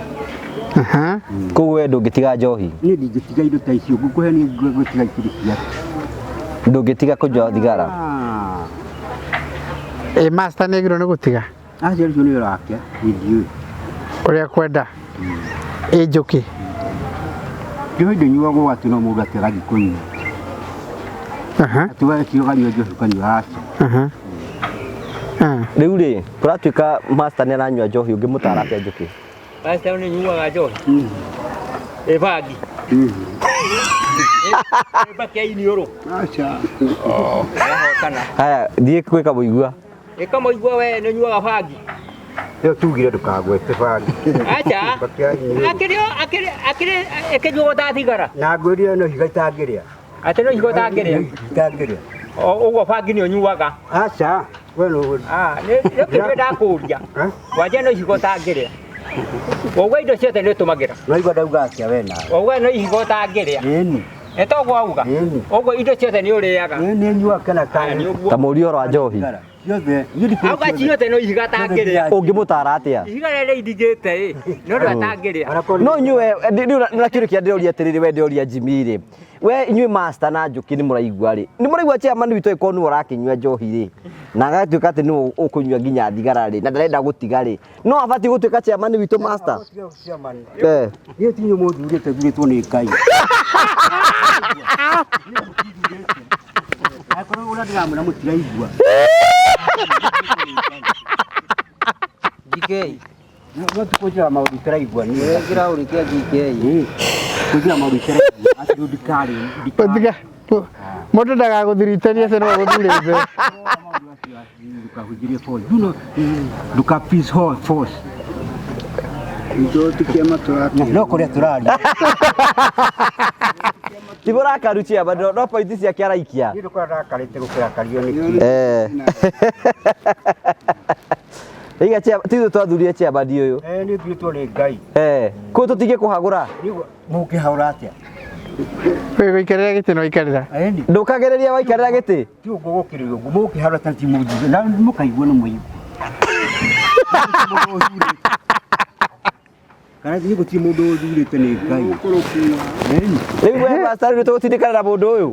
koguo we ndũngĩtiga njohi niĩ ndingĩtiga indo ta icio ngũkũhe niĩ ngwĩtiga ikiri ciake ndũngĩtiga kũnyua thigara master nĩ agĩrĩirwo nĩ gũtiga acio nĩ wĩra wake ndiũĩ ũrĩa kwenda njũkĩ ndio hĩndĩ nyuagwo atĩ no mũndũ atĩ agathiĩ kũnyua atiga kĩo kanyua njohi kanyua aca rĩu rĩ tũratuĩka master nĩ aranyua njohi ũngĩmũtara atĩa njũkĩ master nĩ nyuaga njohi bangi bakia iniũrũ aca haya thiĩ gwĩka mũigua ĩka mũigua we nĩ nyuaga bangi rĩu tugire ndũkagwete bangi acha akĩnyuaga ta thigara na ngwĩrire no higa itangĩrĩa atĩ no higa itangĩrĩa ũguo bangi nĩ ũnyuaga aca we no nĩ kĩrĩa ndakũria wanja no higa itangĩrĩa ũguo indo ciothe nĩ ũtũmagĩra naigua ndauga atĩa we nawe ũguo no higa itangĩrĩa ĩni etoguo auga ũguo indo ciothe nĩ ũrĩaga nĩ nyuaga kana ta mũriũ wa njohi auga ciothe no ihiga atangĩrĩa ũngĩmũtara atĩa ihiga rĩrĩa indigĩte nĩ ũndũ atangĩrĩa no inyuĩ na kĩũria kĩa ndĩroria atĩrĩrĩ we ndĩroria Jimmy rĩ we inyuĩ master na njũkĩ nĩ mũraigua rĩ nĩ mũraigua chairman witũ ĩkorwo nĩ ũrakĩnyua njohi rĩ na agatuĩka atĩ nĩ ũkũnyua nginya thigara rĩ na ndarenda gũtiga rĩ no abatiĩ gũtuĩka chairman witũ master niĩ ti nyuĩ mũthurĩte thurĩtwo nĩ Ngai akorwo ũrĩa ndĩramwĩra mũtiraigua GK no tukũnjĩra maũndũ itaraigua niĩ kĩraũrĩkia GK kũnjĩra maũndũ itaraigua atĩ ndikarĩ mũndũ ndagagũthiritania atĩ no gũthurĩte ndukahunjĩrie force nduka peace force no kũrĩa tũraria tibũrakaru ciaba no pointi ciake araikia nĩ ndũkorwo ndakarĩte gũkĩrakario nĩkĩ Iga titũ twathurire ciaba ndi ũyũ nĩ thurĩtwo nĩ Ngai kũũ tũtige kũhagũra mũkĩhaũra atĩa gũikarĩra gĩtĩ no ikarĩra ndũkagereria waikarĩra gĩtĩ ti ũguo gũkĩrĩra ũguo mũkĩhaũra ta ti mũthuri na mũkaigua nĩ mũigua kana nĩ gũtirĩ mũndũ ũthurĩte nĩ Ngai rĩu we master nĩ tũgũtindĩkana na mũndũ ũyũ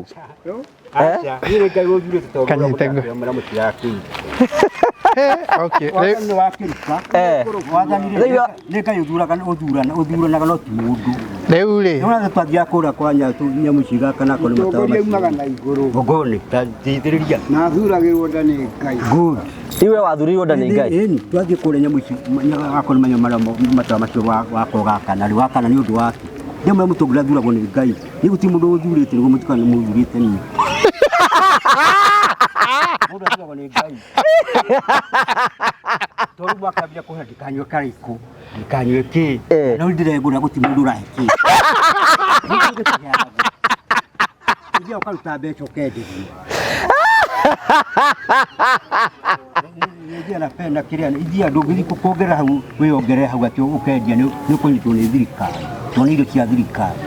niĩ nĩ Ngai ũthurĩte tondũ mũtirakĩire wathani wakĩruka wathani nĩ Ngai ũthuranaga no ti mũndũ rĩu rĩ nĩwona twathiaga kũrĩa kwa nyamũ ciga kana akorwo nĩ matawa yumaga na igũrũ ngoni tithirĩria na thuragĩrwo nda nĩ Ngai good iwe wathurĩirwo nda nĩ Ngai ĩni twathiĩ kũrĩa nyamũ ici akorwo nĩ manyo marĩa matawa macio wakorwo gakana wakana nĩ ũndũ wake nyamũ ya mũtũngĩra thuragwo nĩ Ngai nĩ gũtirĩ mũndũ ũthurĩte nĩguo mũtukana nĩ mũthurĩte niĩ mũndũ athuragwo nĩ Ngai tondũ mwakambia kũhe ndikanyue karĩkũ ndikanyue kĩ no ndĩregũra gũtirĩ mũndũ ũraheki ithia ũkaruta mbeca ũkenderia ithia na pena kĩrĩa ithia ndũngĩthiĩ kuongerera hau wĩongerere hau atĩ ũkendia nĩ ũkũnyitwo nĩ thirikari tondũ nĩ indo cia thirikari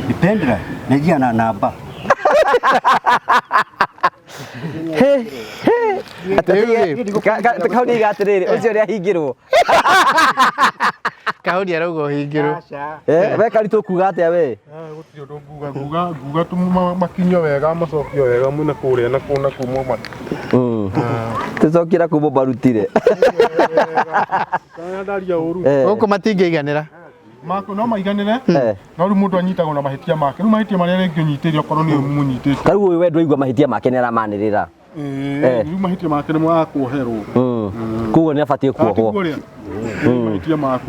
dependera na ithia na namba kaũni igatĩrĩrĩ ũcio nĩ ahingĩrwo kaũni arauga ũhingĩrwo we karitũ kuga atĩa we gũtirĩ ũndũ nguga makinyio wega macokio wega mwĩna kũrĩa na kũu moma tũcokira kũu mũbarutire kana ndaria ũru gũkũ matingĩiganĩra no maiganĩre no rĩu mũndũ anyitagwo na mahĩtia make rĩu mahĩtia marĩa rĩngĩ ũnyitĩire okorwo nĩ mũnyitĩte karĩu ũyũ we ndwaigua mahĩtia make nĩ aramanĩrĩra rĩu mahĩtia make nĩ magakwoherwo koguo nĩ abatiĩ kuohwo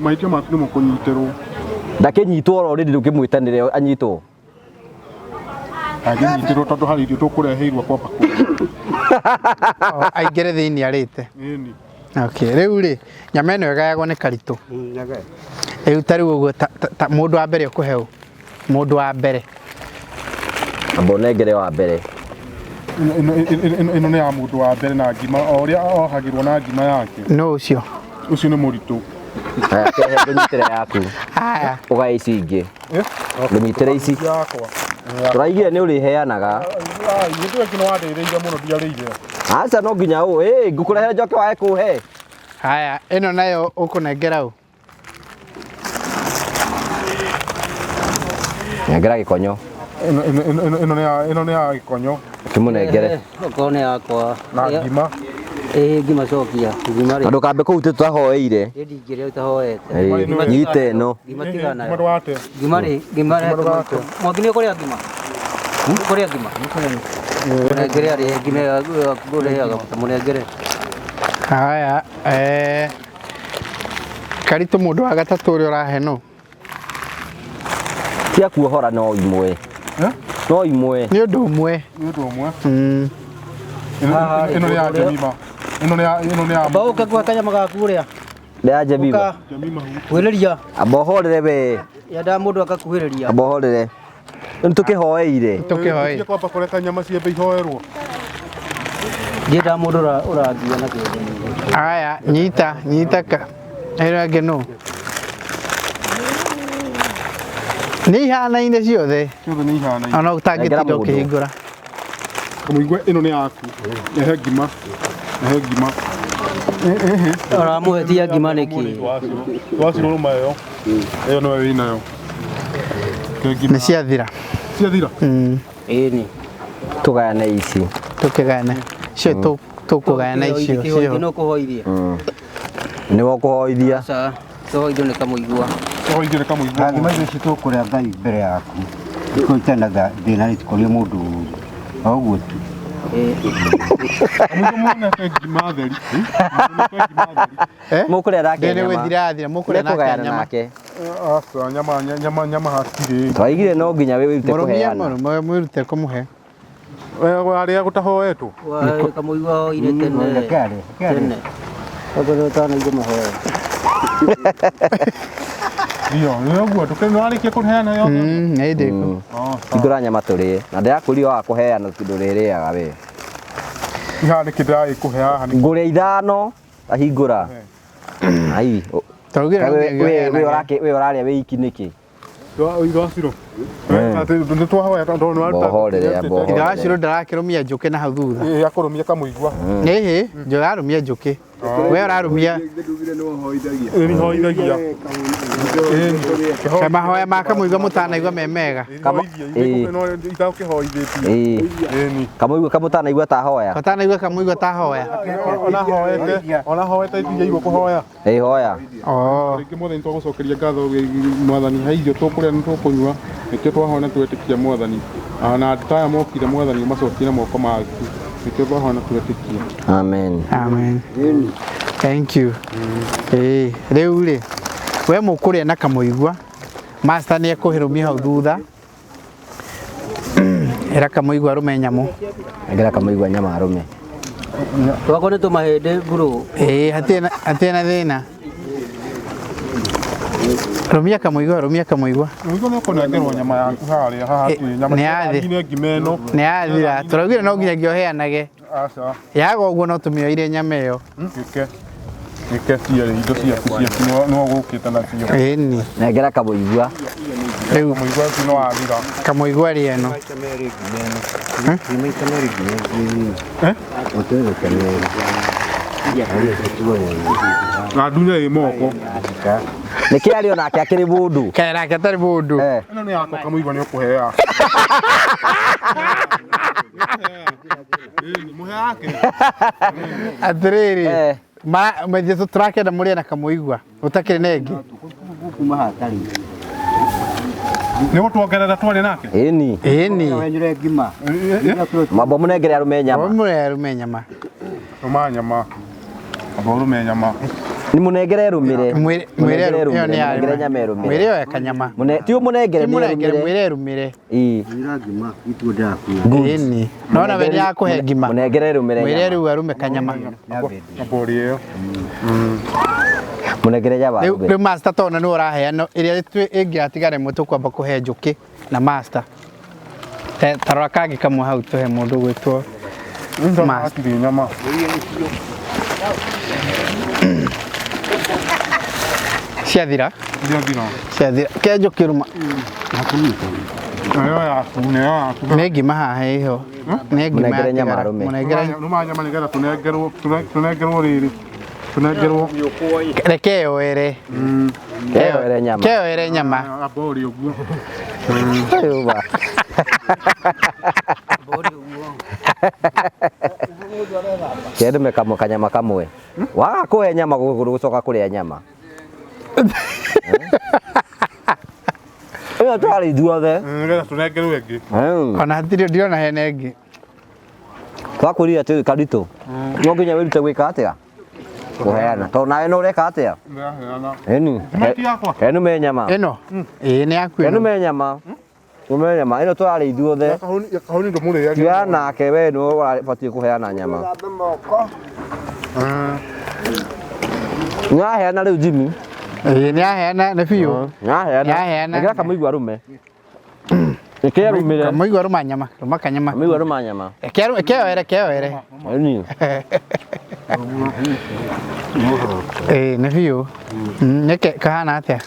mahĩtia maku nĩ mũkũnyitĩrwo ndakĩnyitwo oro rĩndĩ ndũkĩmwĩtanĩre anyitwo Agĩnyitĩrwo tondũ harĩ irio tũkũreheirwo kwamba aingĩre thĩinĩ arĩte. Okay, rĩu rĩ nyama ĩno ĩgayagwo nĩ karitũ. Rĩu ta rĩu ũguo mũndũ wa mbere ũkũheo mũndũ wa mbere. Amba ũnengere wa mbere. Ĩno nĩ ya mũndũ wa mbere na ngima o ũrĩa ohagĩrwo na ngima yake. No ũcio. Ũcio nĩ mũritũ. Haya, kehe ndũnyitĩre yaku. Haya. Ũgae ici ingĩ. Ndũnyitĩre ici. Tũraigire nĩ ũrĩheanaga. Nĩndũĩ nginya wandeithĩrĩirie mũno ndiarĩire. Aca no nginya ngũkũrehere njoke wae kũhe. Haya, ĩno nayo ũkũnengera ũ? Nengera gĩkonyo. Ĩno nĩ ya gĩkonyo. Kĩmũnengere. Okorwo nĩ yakwa. Na ngima. Ngima cokia. Ngima rĩ. Andũ kambe kũu tũtahoeire. Ndingĩrĩa utahoete. Nyita ĩno. Ngima tigana. Ngima ndwate. Ngima rĩ, ngima rĩ. Mwathini ũkũrĩa ngima. Ũkũrĩa ngima. Mũnengere arĩ ngima kũrĩaga mũnengere. Haya, karitũ mũndũ wa gatatũ ũrĩa ũrahe no. Tia kuohora no imwe. No imwe. Nĩ ũndũ ũmwe. Nĩ ũndũ ũmwe. Ĩno nĩ ya Jemima. Ĩno nĩ ya. Amba ũka kwa kanyama gaku ũrĩa. Nĩ ya Jemima. Kuhĩrĩria. Amba ũhorere we. Yenda mũndũ akakuhĩrĩria. Amba ũhorere. Nĩ tũkĩhoeire. Tũkĩhoeire. Kwamba kũreka nyama ciambe ihoerwo. Yenda mũndũ ũrathia na kĩndũ. Haya, nyita ka. Ĩno ĩngĩ no. Nĩ ihanaine ciothe. Ciothe nĩ ihanaine. Ona ũtangĩtinda ũkĩhingũra. Kamũigua ĩno nĩ yaku. Ehe ngima. Ehe ngima. Ũramũhetia ngima nĩkĩ? Twacirũrũma ĩyo. Ĩyo nĩwe wĩnayo. Nĩ ciathira. Ciathira? Ĩni. Tũgayane ici. Tũkĩgayane. Cio tũkũgayana icio. Nĩ ũkũhoithia. Nĩ wakũhoithia. Aca, tũhoithio nĩ kamũigua. Tũhoithio nĩ kamũigua. Ngima icio tũkũrĩa Ngai mbere yaku. Ikũitana thĩna nĩtũkorie mũndũ ũru. O ũguo tu. Ngima theri. Mũkũrĩa nake nyama. Mũkũrĩa nake nyama. Asa nyama hatirĩ. Twaigire no nginya wĩrute kũheana. Mwĩrute kũmũhe. Arĩa gũtahoetwo. Kamũigua hoire tene. Tene. Okorwo ũtanaigua mahoya. Nĩ ũguo tũkĩrĩkia kũheana yo. Nĩ ndĩkũ. Hingũra nyama tũrĩe. Na ndĩrakũria wa kũheana ndũrĩrĩaga we. Iha nĩ kĩndĩragĩ kũhe haha. Ngũrĩa ithano ahingũra. Ai. Twaugire we ũrarĩa wĩ iki nĩkĩ? Iraciro. Nĩ twahoya tondũ nĩ waruta. Bohorere abo. Iraciro ndarakĩrũmia njũkĩ na hau thutha. Akũrũmia kamũigua. Ĩhĩ, ndarũmia njũkĩ. We ũrarũmia. Nĩ hoithagia. Mahoya ma kamũigua mũtanaigua me mega. Kamũigua kamũtanaigua tahoya. Mũtanaigua kamũigua tahoya. Ona hoete itigairwo kũhoya. Ĩ hoya. Rĩngĩ mwathani twagũcokeria ngatho mwathani he irio tũkũrĩa nĩ tũkũnyua. Nĩkĩo twahona twetĩkia mwathani. Na taya mokire mwathani macokie na moko maku. Nĩkĩo twahona twetĩkia. Amen. Amen. Thank you. Rĩu rĩ we mũkũrĩa na kamũigua. Master nĩ ekũhĩrũmia hau thutha. Era kamũigua arũme nyamũ. Ngera kamũigua nyama arũme. Twako nĩ tũmahĩndĩ nguru. Hatirĩ na thĩna. Rũmia kamũigua. Mũigua nĩ ũkũnengerwo nyama yaku harĩa haha nyama nĩ ngima ĩno. Nĩ yathira. Tũraugire no nginya ũheanage. Aca. Yaga ũguo no tũmĩoire nyama ĩyo. Gĩke ciarĩ indo ciaku no gũkĩte nacio. Ĩni. Nengera kamũigua. Rĩu Mũigua ũcio nĩ wathira. kamũigua rĩ ĩno. Na ndunya ĩ moko. Nĩkĩ arĩ onake akĩrĩ mũndũ. Kaĩ nake atarĩ mũndũ. Ĩno nĩ yakwa kamũigua nĩ ũkũhea. Mũhe yake. Atĩrĩrĩ. Jesũ tũrakenda mũrĩe na kamũigua. Ũtakĩrĩ na ĩngĩ. Kuma hatarĩ. Nĩ gũtuongerera twarĩ nake. Ĩni. Ĩni. Wenyũre ngima. Mamba mũnengere arũme nyama. Mũrĩe arũme nyama. Rũma nyama. Amba ũrũme nyama. Ni munengere rumire. Mwire munengere nyama rumire. Mwire yo kanyama. Ti munengere ni rumire. Mwire rumire. Ira ngima itu ndaku. Ini. Nona bende yakuhe ngima. Munengere rumire. Mwire ru arume kanyama. Mbori iyo. Munengere ya ba. Rĩu master tona nĩ ũraheana ĩrĩa ĩngĩatigare mũtu kwamba kũhe njũkĩ na master. Tarora kangĩ kamwe hau tũhe mũndũ gwĩtwo master. Nyama. Ciathira. Ciathira. Ke njũkĩ ruma. Nĩ ngima haha ĩho. Nĩ ngima Munengere nyama rume. Munengere Numa nyama nĩgetha tũnengerwo rĩrĩ. Tũnengerwo. Reke yoere. Keyoere nyama. Keyoere nyama. Mbori ũguo. Ayuba. Kĩndũ mekamo kanyama kamwe. Waga kũhe nyama gũcoka kũrĩa nyama. Ĩyo twari ithuothe. Nĩgetha tũnengerwo ĩngĩ. Ona hatirĩ ndirona hena ĩngĩ. Twakwĩrire atĩ Karitũ. No nginya wĩrute gwĩka atĩa? Kũheana. Tondũ nawe no ũreka atĩa? Ĩni. Ĩno me nyama. Ĩno. Ĩĩ nĩ yaku Ĩno me nyama. Ĩno nyama. Ĩno twari ithuothe. Kahuni ndũmũrĩaga. Tiga nake we nĩwe ũbatiĩ kũheana nyama. Nĩaheana rĩu Jimmy. Ĩĩ nĩ aheana nĩ biũ. Nĩaheana. Ĩkĩra kamũigua rume. Ĩkĩra rumire. Kamũigua ruma nyama. Ruma kanyama. Kamũigua ruma nyama. Keyoere. Ĩni. Nĩ biũ. Nĩ kahana atĩa?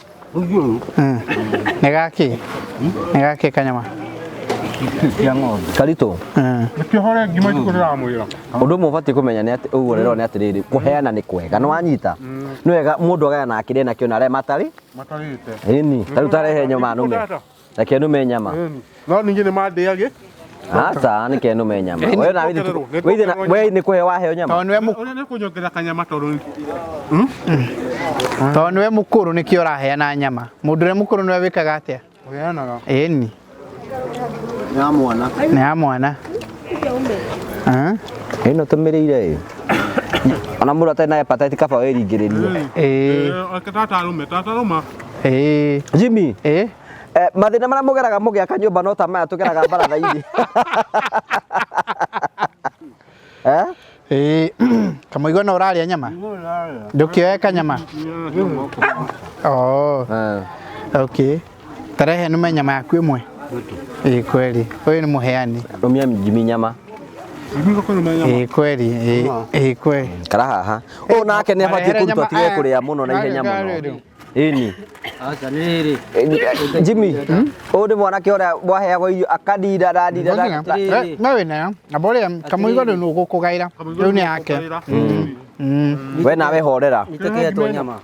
Nĩ gaki. Nĩ gaki kanyama. Karitũ. Nĩkĩhore ngima ici ndĩramwĩra. Ũndũ ũmwe ũbatiĩ kũmenya nĩ atĩ ũguo rĩrĩ nĩ atĩrĩrĩ kũheana nĩ kwega nĩ wanyita. Nĩ wega mũndũ agayana akĩrĩa nakĩo na arĩa matarĩ. Matarĩte. Ĩni. Tarĩu tarehe nyama nũme. Reke nũme nyama. No ningĩ nĩ mandĩage. Aca nĩ ke nũme nyama. Wewe na we nĩ kũhe waheo nyama. Ũrĩa nĩ kũnyongerera kanyama tondũ tondũ nĩwe mũkũrũ nĩkĩo ũraheana nyama. Mũndũ ũrĩa mũkũrũ nĩwe wĩkaga atĩa? ũheanaga. Ĩni. Nĩ ya mwana. Nĩ ya mwana. Ĩno tũmĩrĩire. Ona mũndũ atarĩ na hepatitis kaba wĩringĩrĩrie. Tatarũma. Jimmy. Mathĩna marĩa mũgeraga mũgĩaka nyũmba no ta maya tũgeraga baratha-inĩ. Kamũigua no ũrarĩa nyama? Ndũkĩoe kanyama? Okay. Tarehe nũme nyama yaku ĩmwe? Kweli. Ũyũ nĩ mũheani. Rũmia Jimmy nyama. Kweli. Kweli. Kara haha. Ũũ nake nĩ abatiĩ kũrutwo tige kũrĩa mũno na ihenya mũno. Ĩni. Aca nĩ rĩrĩ. Jimmy, ũũ nĩ mwanake ũrĩa waheagwo irio akandinda. Na wĩna na borĩa kamũigua rĩu nĩ ũgũkũgaĩra. Rĩu nĩ yake. We nawe horera. Itakehetwo nyama.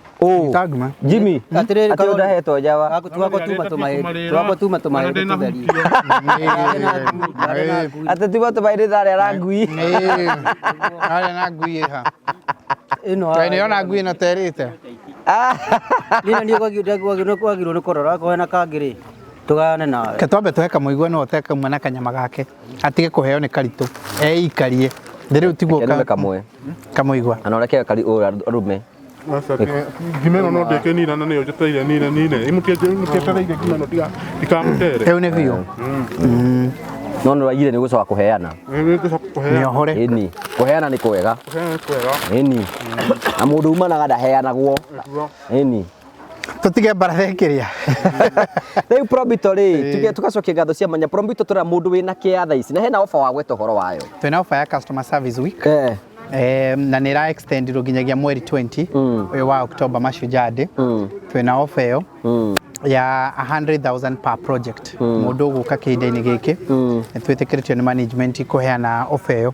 Jimmy, atĩ ndahetwo njawa. Twagũtuma tũmahĩndĩ tũtherie. Atĩ tuma tũmahĩndĩ tharĩa na ngui. Arĩa na ngui ĩha. Nĩ ona ngui ĩno terĩte. Niĩ kwagĩrwo nĩ kũrora kohe na kangĩ-rĩ tũgayane nawe. Ke twambe tũhe kamũigua no ũte kamwe na kanyama gake atige kũheo nĩ Karitũ eikarie rĩu tiguo kamwe kamũigua ana ũreke rume. Ngima ĩno no ndĩkĩnina na nĩyo njetereire nine ĩmũkĩetereire ngima ĩno ndikamũtere. Rĩu nĩ biũ. No nĩ waigire nĩ gũcoka kũheana. Nĩ ohore. Ĩni. Kũheana nĩ kwega. Ĩni. Na mũndũ umanaga ndaheanagwo. Ĩni. Tũtige baratha ĩkĩrĩa. Rĩu Prombito rĩ, tuge tugacokia ngatho cia manya Prombito tũra mũndũ wĩna kĩa thaa ici na hena ofa wa gweta ũhoro wayo. Twĩna ofa ya customer service week. Na nĩ ra extend nginyagia mweri 20 ũyũ wa October Mashujaa Day. Twĩna ofa ĩyo ya 100,000 per project. Mũndũ ũgũka kĩhinda-inĩ gĩkĩ nĩtwĩtĩkĩrĩtio nĩ management kũheana ofa ĩyo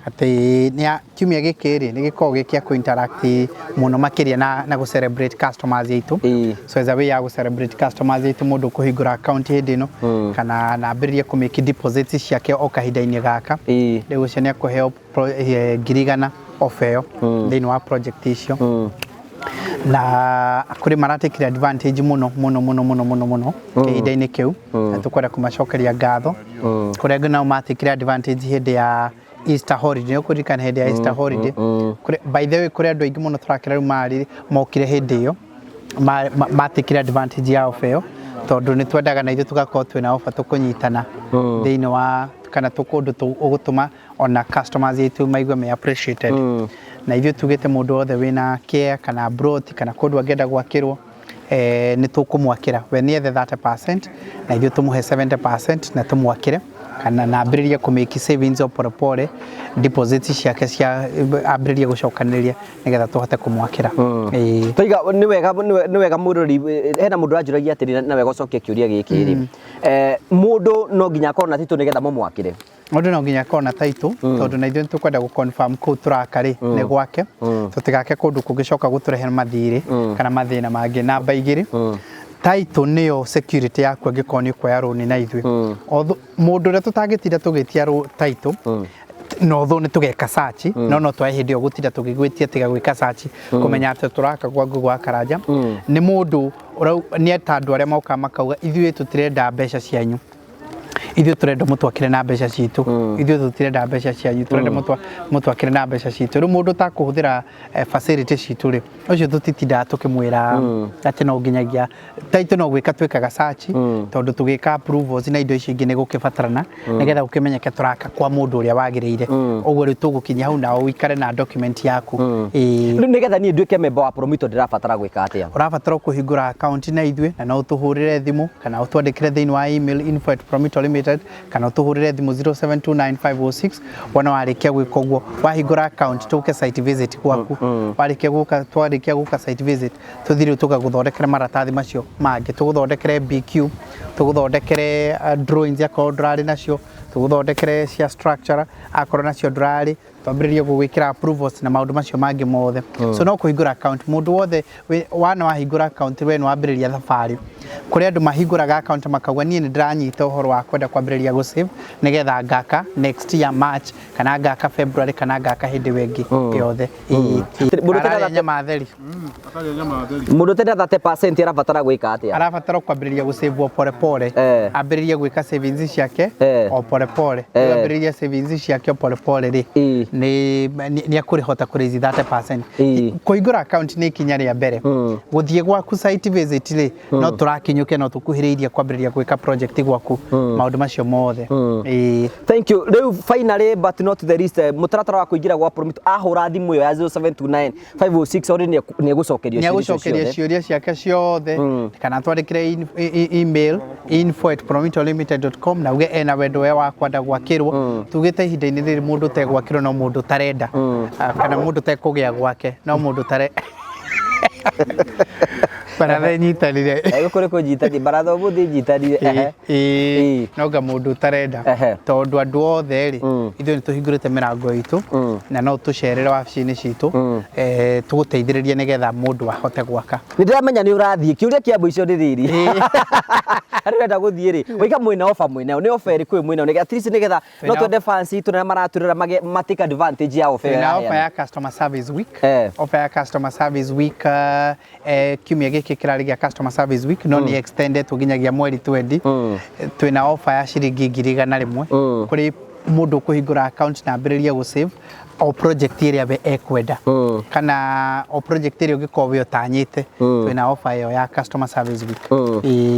atĩ kiumia gĩkĩ rĩ nĩ gĩkoragwo gĩkĩa kũ-interact mũno makĩria na gũ celebrate customers aitũ. So as a way ya gũ celebrate customers aitũ mũndũ kũhingũra account hĩndĩ ĩno kana na ambĩrĩrie kũ-make deposits ciake o kahinda-inĩ gaka. Rĩu ũcio nĩ ekũheo 100,000 ofa ĩyo thĩinĩ wa project icio. Na kuri maratekire advantage muno kihinda-inĩ kĩu na tũkwenda kũmacokeria ngatho kũrĩa ngina matekire advantage hĩndĩ ya Easter holiday ukurikana hindi ya Easter holiday by the way kuri andu aingi muno turakira mari mokire hindi yo matikira advantage ya offer tondu ni twendaga na ithu tugakorwo twina offer tukunyitana thiini wa kana tukundu ugutuma ona customers itu maigwe me appreciated na ithu tugite mundu othe wina care kana broth kana kundu agenda gwakirwo ni tukumwakira we ni the 30% na ithu tumuhe 70% na tumwakire kana na ambiriria ku make savings oporepore deposits ciake cia ambiriria gucokaniria nigetha tuhote kumwakira toiga ni wega murori hena mundu ajuragia atiri na wega ucokia kiuria giki ri mundu no nginya akorwo na title nigetha mumwakire mundu no nginya akorwo na title tondu na ithuĩ tukwenda gu confirm ku turakari ni gwake tutigake kundu kungicoka guturehe mathiri kana mathina mangi namba igiri title niyo security yaku angikoni kwa ya roni na ithuĩ mundu ria tutagitinda tugitia title no tho ni tugeka search no twae hindi yo gutinda tugigwitia tiga gwika search kumenya ati turaka kwa Google Akaranja ni mundu ni atandu aria mauka makauga ithuĩ tutirenda mbeca cianyu ithuĩ turenda mutwakire na mbeca citu ithuĩ tutirenda mbeca cianyu turenda mutwakire na mbeca citu ru mundu ta kuhuthira facility citu ri ucio tutitinda tukimwira ati no nginyagia title no gwika twikaga search tondu tugika approvals na indo ici ingi ni gukibatarana nigetha ukimenyeke turaka kwa mundu uria wagiriire uguo ri tugukinya hau na uikare na document yaku riu nigetha ni nduike member wa Promito ndirabatara gwika atia urabatara kuhingura account na ithuĩ na no tuhurire thimu kana utwandikire thiini wa email info@promito.limited kana tuhurire thimu 07295006 wana warikia gwika uguo wahingura account tuke site visit gwaku warikia guka twarikia guka site visit tuthire tugaguthondekera maratathi macio mangi tuguthondekere BQ tuguthondekere drawings ya kodrari nacio tuguthondekere cia structure akoro nacio drari twambiririe gugwikira approvals na maundu macio mangi mothe so no kuhingura account mundu wothe wana wahingura account we no ambiriria thabari kuri andu mahinguraga account makauga nie ni ndiranyita uhoro wa kwenda kwambiriria gu save nigetha ngaka next year March kana ngaka February kana ngaka hindi wengi yothe mundu tenda 30% arabatara gwika atia arabatara kwambiriria gu save pole pole ambiriria gwika savings ciake o pole pole ambiriria savings ciake pole pole ri ni akurihota kurithi 30% kuhingura account ni kinya ria mbere guthie gwaku site visit ri no turakinyuke no tukuhiriria kwambiriria gwika project gwaku maundu macio mothe thank you riu finally but not the least mutaratara wa kuingira gwa Promito ahura thimu ya 07295006 ori ni egucokerio ciuria ciake ciothe kana twandikire email info@promito.limited.com na uge ena wendo wa kwenda gwakirwo tugite ihinda-ini riri mundu te gwakirwo no mundu tarenda kana mundu te kugia gwake no mundu tare baratha nyitanire kuri kunjitani baratha umuthi nyitanire noga mundu tarenda tondu andu othe ri ithuĩ nituhingurite mirango itu na no tucerere wabici-ini citu tuguteithĩrĩrie nigetha mundu ahote gwaka nindiramenya ni urathie kiuria kia mwico ni riri arenda guthie ri wika mwina offer mwina ni offer ri kwi mwina ni at least nigetha no twende fancy tu na maraturira matake advantage ya offer na offer ya customer service week offer ya customer service week kiumia giki kirari gia customer service week no ni extended tuginyagia mweri 20 twina offer ya ciringi 100 kuri mundu kuhingura account na ambiriria gu save o project iria we ekwenda kana o project iria ungikorwo we utanyite twina offer iyo ya customer service week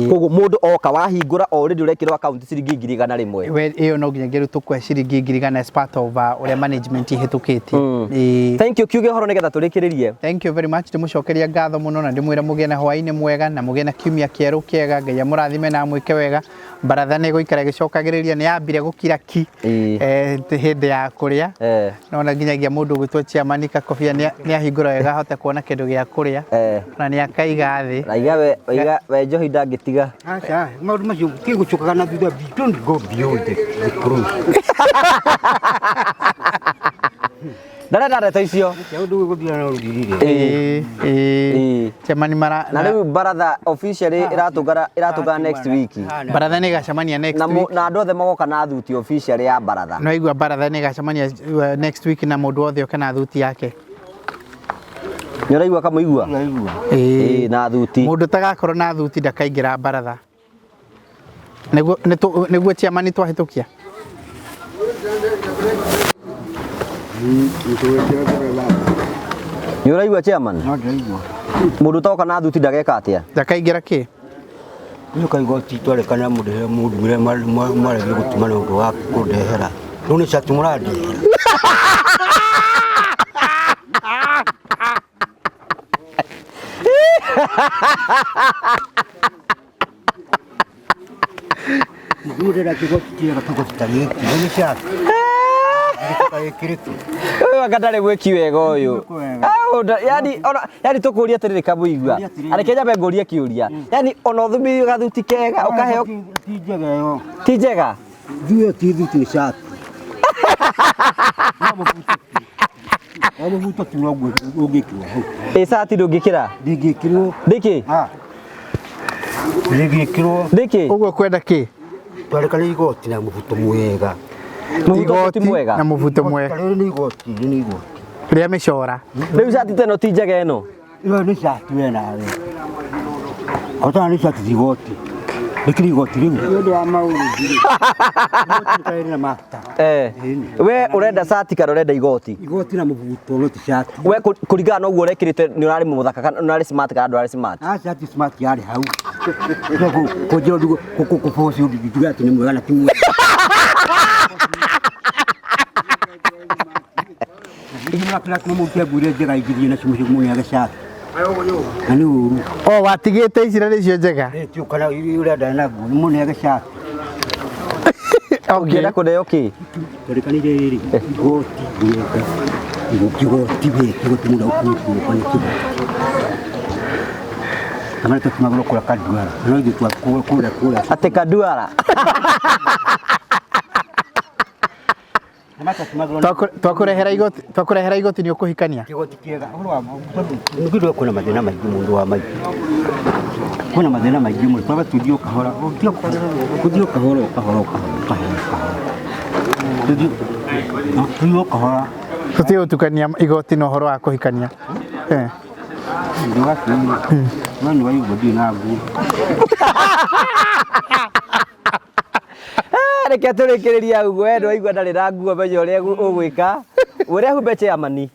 koguo mundu oka wahingura already urekirwo account ciringi 100 we iyo no nginya ngeru tukwe ciringi 100 as part of uria management ihitukitie thank you kiuge horo nigetha turikiririe thank you very much ndimucokeria ngatho muno na ndimwira mugena hwaini mwega na mugena kiumia kieru kiega ngai amurathime na mwike wega baratha ni guikara gicokagiriria ni yambire gukira ki hindi ya kuria no na nginyagia mundu gwitwo chairman Kakobia ni ahingura wega hote kuona kindu gia kuria na ni akaiga thi raiga we njohi ndangitiga acha maundu macio kigucukaga na thutha don't go beyond the cruise ndarenda ndeto icio kiundu guthira na urugirire chamani mara na riu baratha officially iratugara next week baratha ni gacamania next week na andu othe magoka na thuti officially ya baratha no igua baratha ni gacamania next week na mundu othe kana thuti yake niraigua kama igua na thuti mundu tagakorwo na thuti ndakaingira baratha niguo chamani twahitukia Nĩ ũraigua chairman? No ndaigua. Mũndũ toka na thuti ndageka atia? Ndakaingĩra kĩ? Nĩ kaigoti twarekana mũndũ mĩrĩa maregire gũtuma na ũndũ wa kũndehera. Rĩu nĩ cati mũrandehera. Nĩ ndĩra kĩgoti kĩega kĩgoti ta gĩkĩ. Nĩ cati. Ũyũ anga ndarĩ gwĩki wega ũyũ. Yani tũkũria atĩrĩrĩ kamũigua. Areke nyambe ngũrie kĩũria. Yani ona ũthumithio gathuti kega ũkaheo Ti njega ĩyo. ti njega. Ndiyo ti thuti nĩ cati. Mũbuto tu noguo ũngĩkĩra hau. Cati ndũngĩkĩra? Ndingĩkĩrwo. Ndĩkĩ? Ndingĩkĩrwo. Ndĩkĩ? Ũguo kwenda kĩ? Twarekana igoti na mũbuto mwega. Mũbuto ti mwega. Na mũbuto mwega. Rĩrĩ nĩ igoti, rĩrĩ nĩ igoti. Rĩa mĩcora. Rĩu cati teno ti njega ĩno? Ĩyo nĩ cati we nawe. Kotana nĩ cati igoti. Rĩkĩrĩ igoti rĩu. Nĩ ũndũ wa maũndũ ndirĩ. Igoti na mafuta. We ũrenda cati kana ũrenda igoti? Igoti na mũbuto no ti cati. We kũringana na ũguo ũrekĩrĩte nĩ ũrarĩ mũthaka kana ũrarĩ smart kana ndwarĩ smart? Cati smart yarĩ hau. Kũnjĩra ndugu kũbũci ndugu ati nĩ mwega na ti mwega. Igina kila mũndũ kĩambũria njega ingĩthiĩ na cimucio mwega cati. Na nĩ ũru. O watigĩte ici na nĩcio njega? Tio kana ũrenda naguo nĩ mũnege cati. Ũngĩenda kũneo kĩ? Tũrĩkanĩire rĩrĩ igoti mwega. Igoti we igoti mũndũ ũkuĩte kwa nĩkĩo. Kamara tũtumagĩrwo kũrĩa Kaduara. No ithuĩ kũrĩa. Atĩ Kaduara? Twakũrehera igoti nĩ ũkũhikania? Kĩgoti kĩega. Nĩguo kwĩna mathĩna maingĩ mũndũ wa maingĩ. Kwĩna mathĩna maingĩ mũndũ. Twaba tũthiĩ o kahora. Tũthiĩ o kahora o kahora o kahora. Tũthiĩ o kahora. Tũtiĩ gũtukania igoti na ũhoro wa kũhikania. Ndũgakiuma. No nĩ waigua ndirĩ na nguo. Reke tũrĩkĩrĩria ũguo we ndwaigua ndarĩ na nguo menya ũrĩa ũgwĩka. Ũrĩa humbe chairman.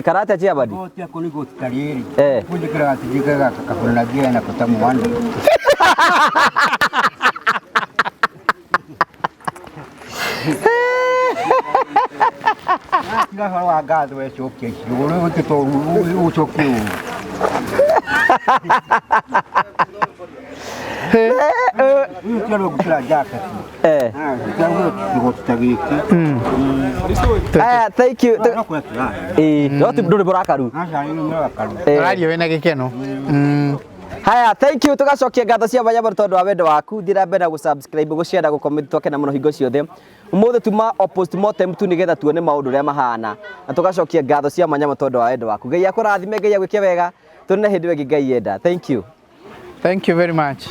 Karate chairman. Igoti ako nĩ igoti ta rĩrĩ. Kũnjĩkĩra atĩ njĩkaga kabũra na ngĩya na kota mwana. Tiga horo wa ngatho wecokia icio. Ũrĩa ũgĩtwo ũcokie ũũ. Uyu gukira jacket. Thank you. No nduri burakaru. Arario wena gikeno. Haya, thank you. Tugacokia ngatho cia baya tondu wa wendo waku. Ndira mbere gusubscribe, gushare, gucomment twake na muno hingo ciothe. Umuthi tuma postmortem tu nigetha tuone maundu ria mahana. Na tugacokia ngatho cia manya tondu wa wendo waku. Ngai akurathime, Ngai agwike wega. Tunene hindi wengi Ngai yenda. Thank you. Thank you very much.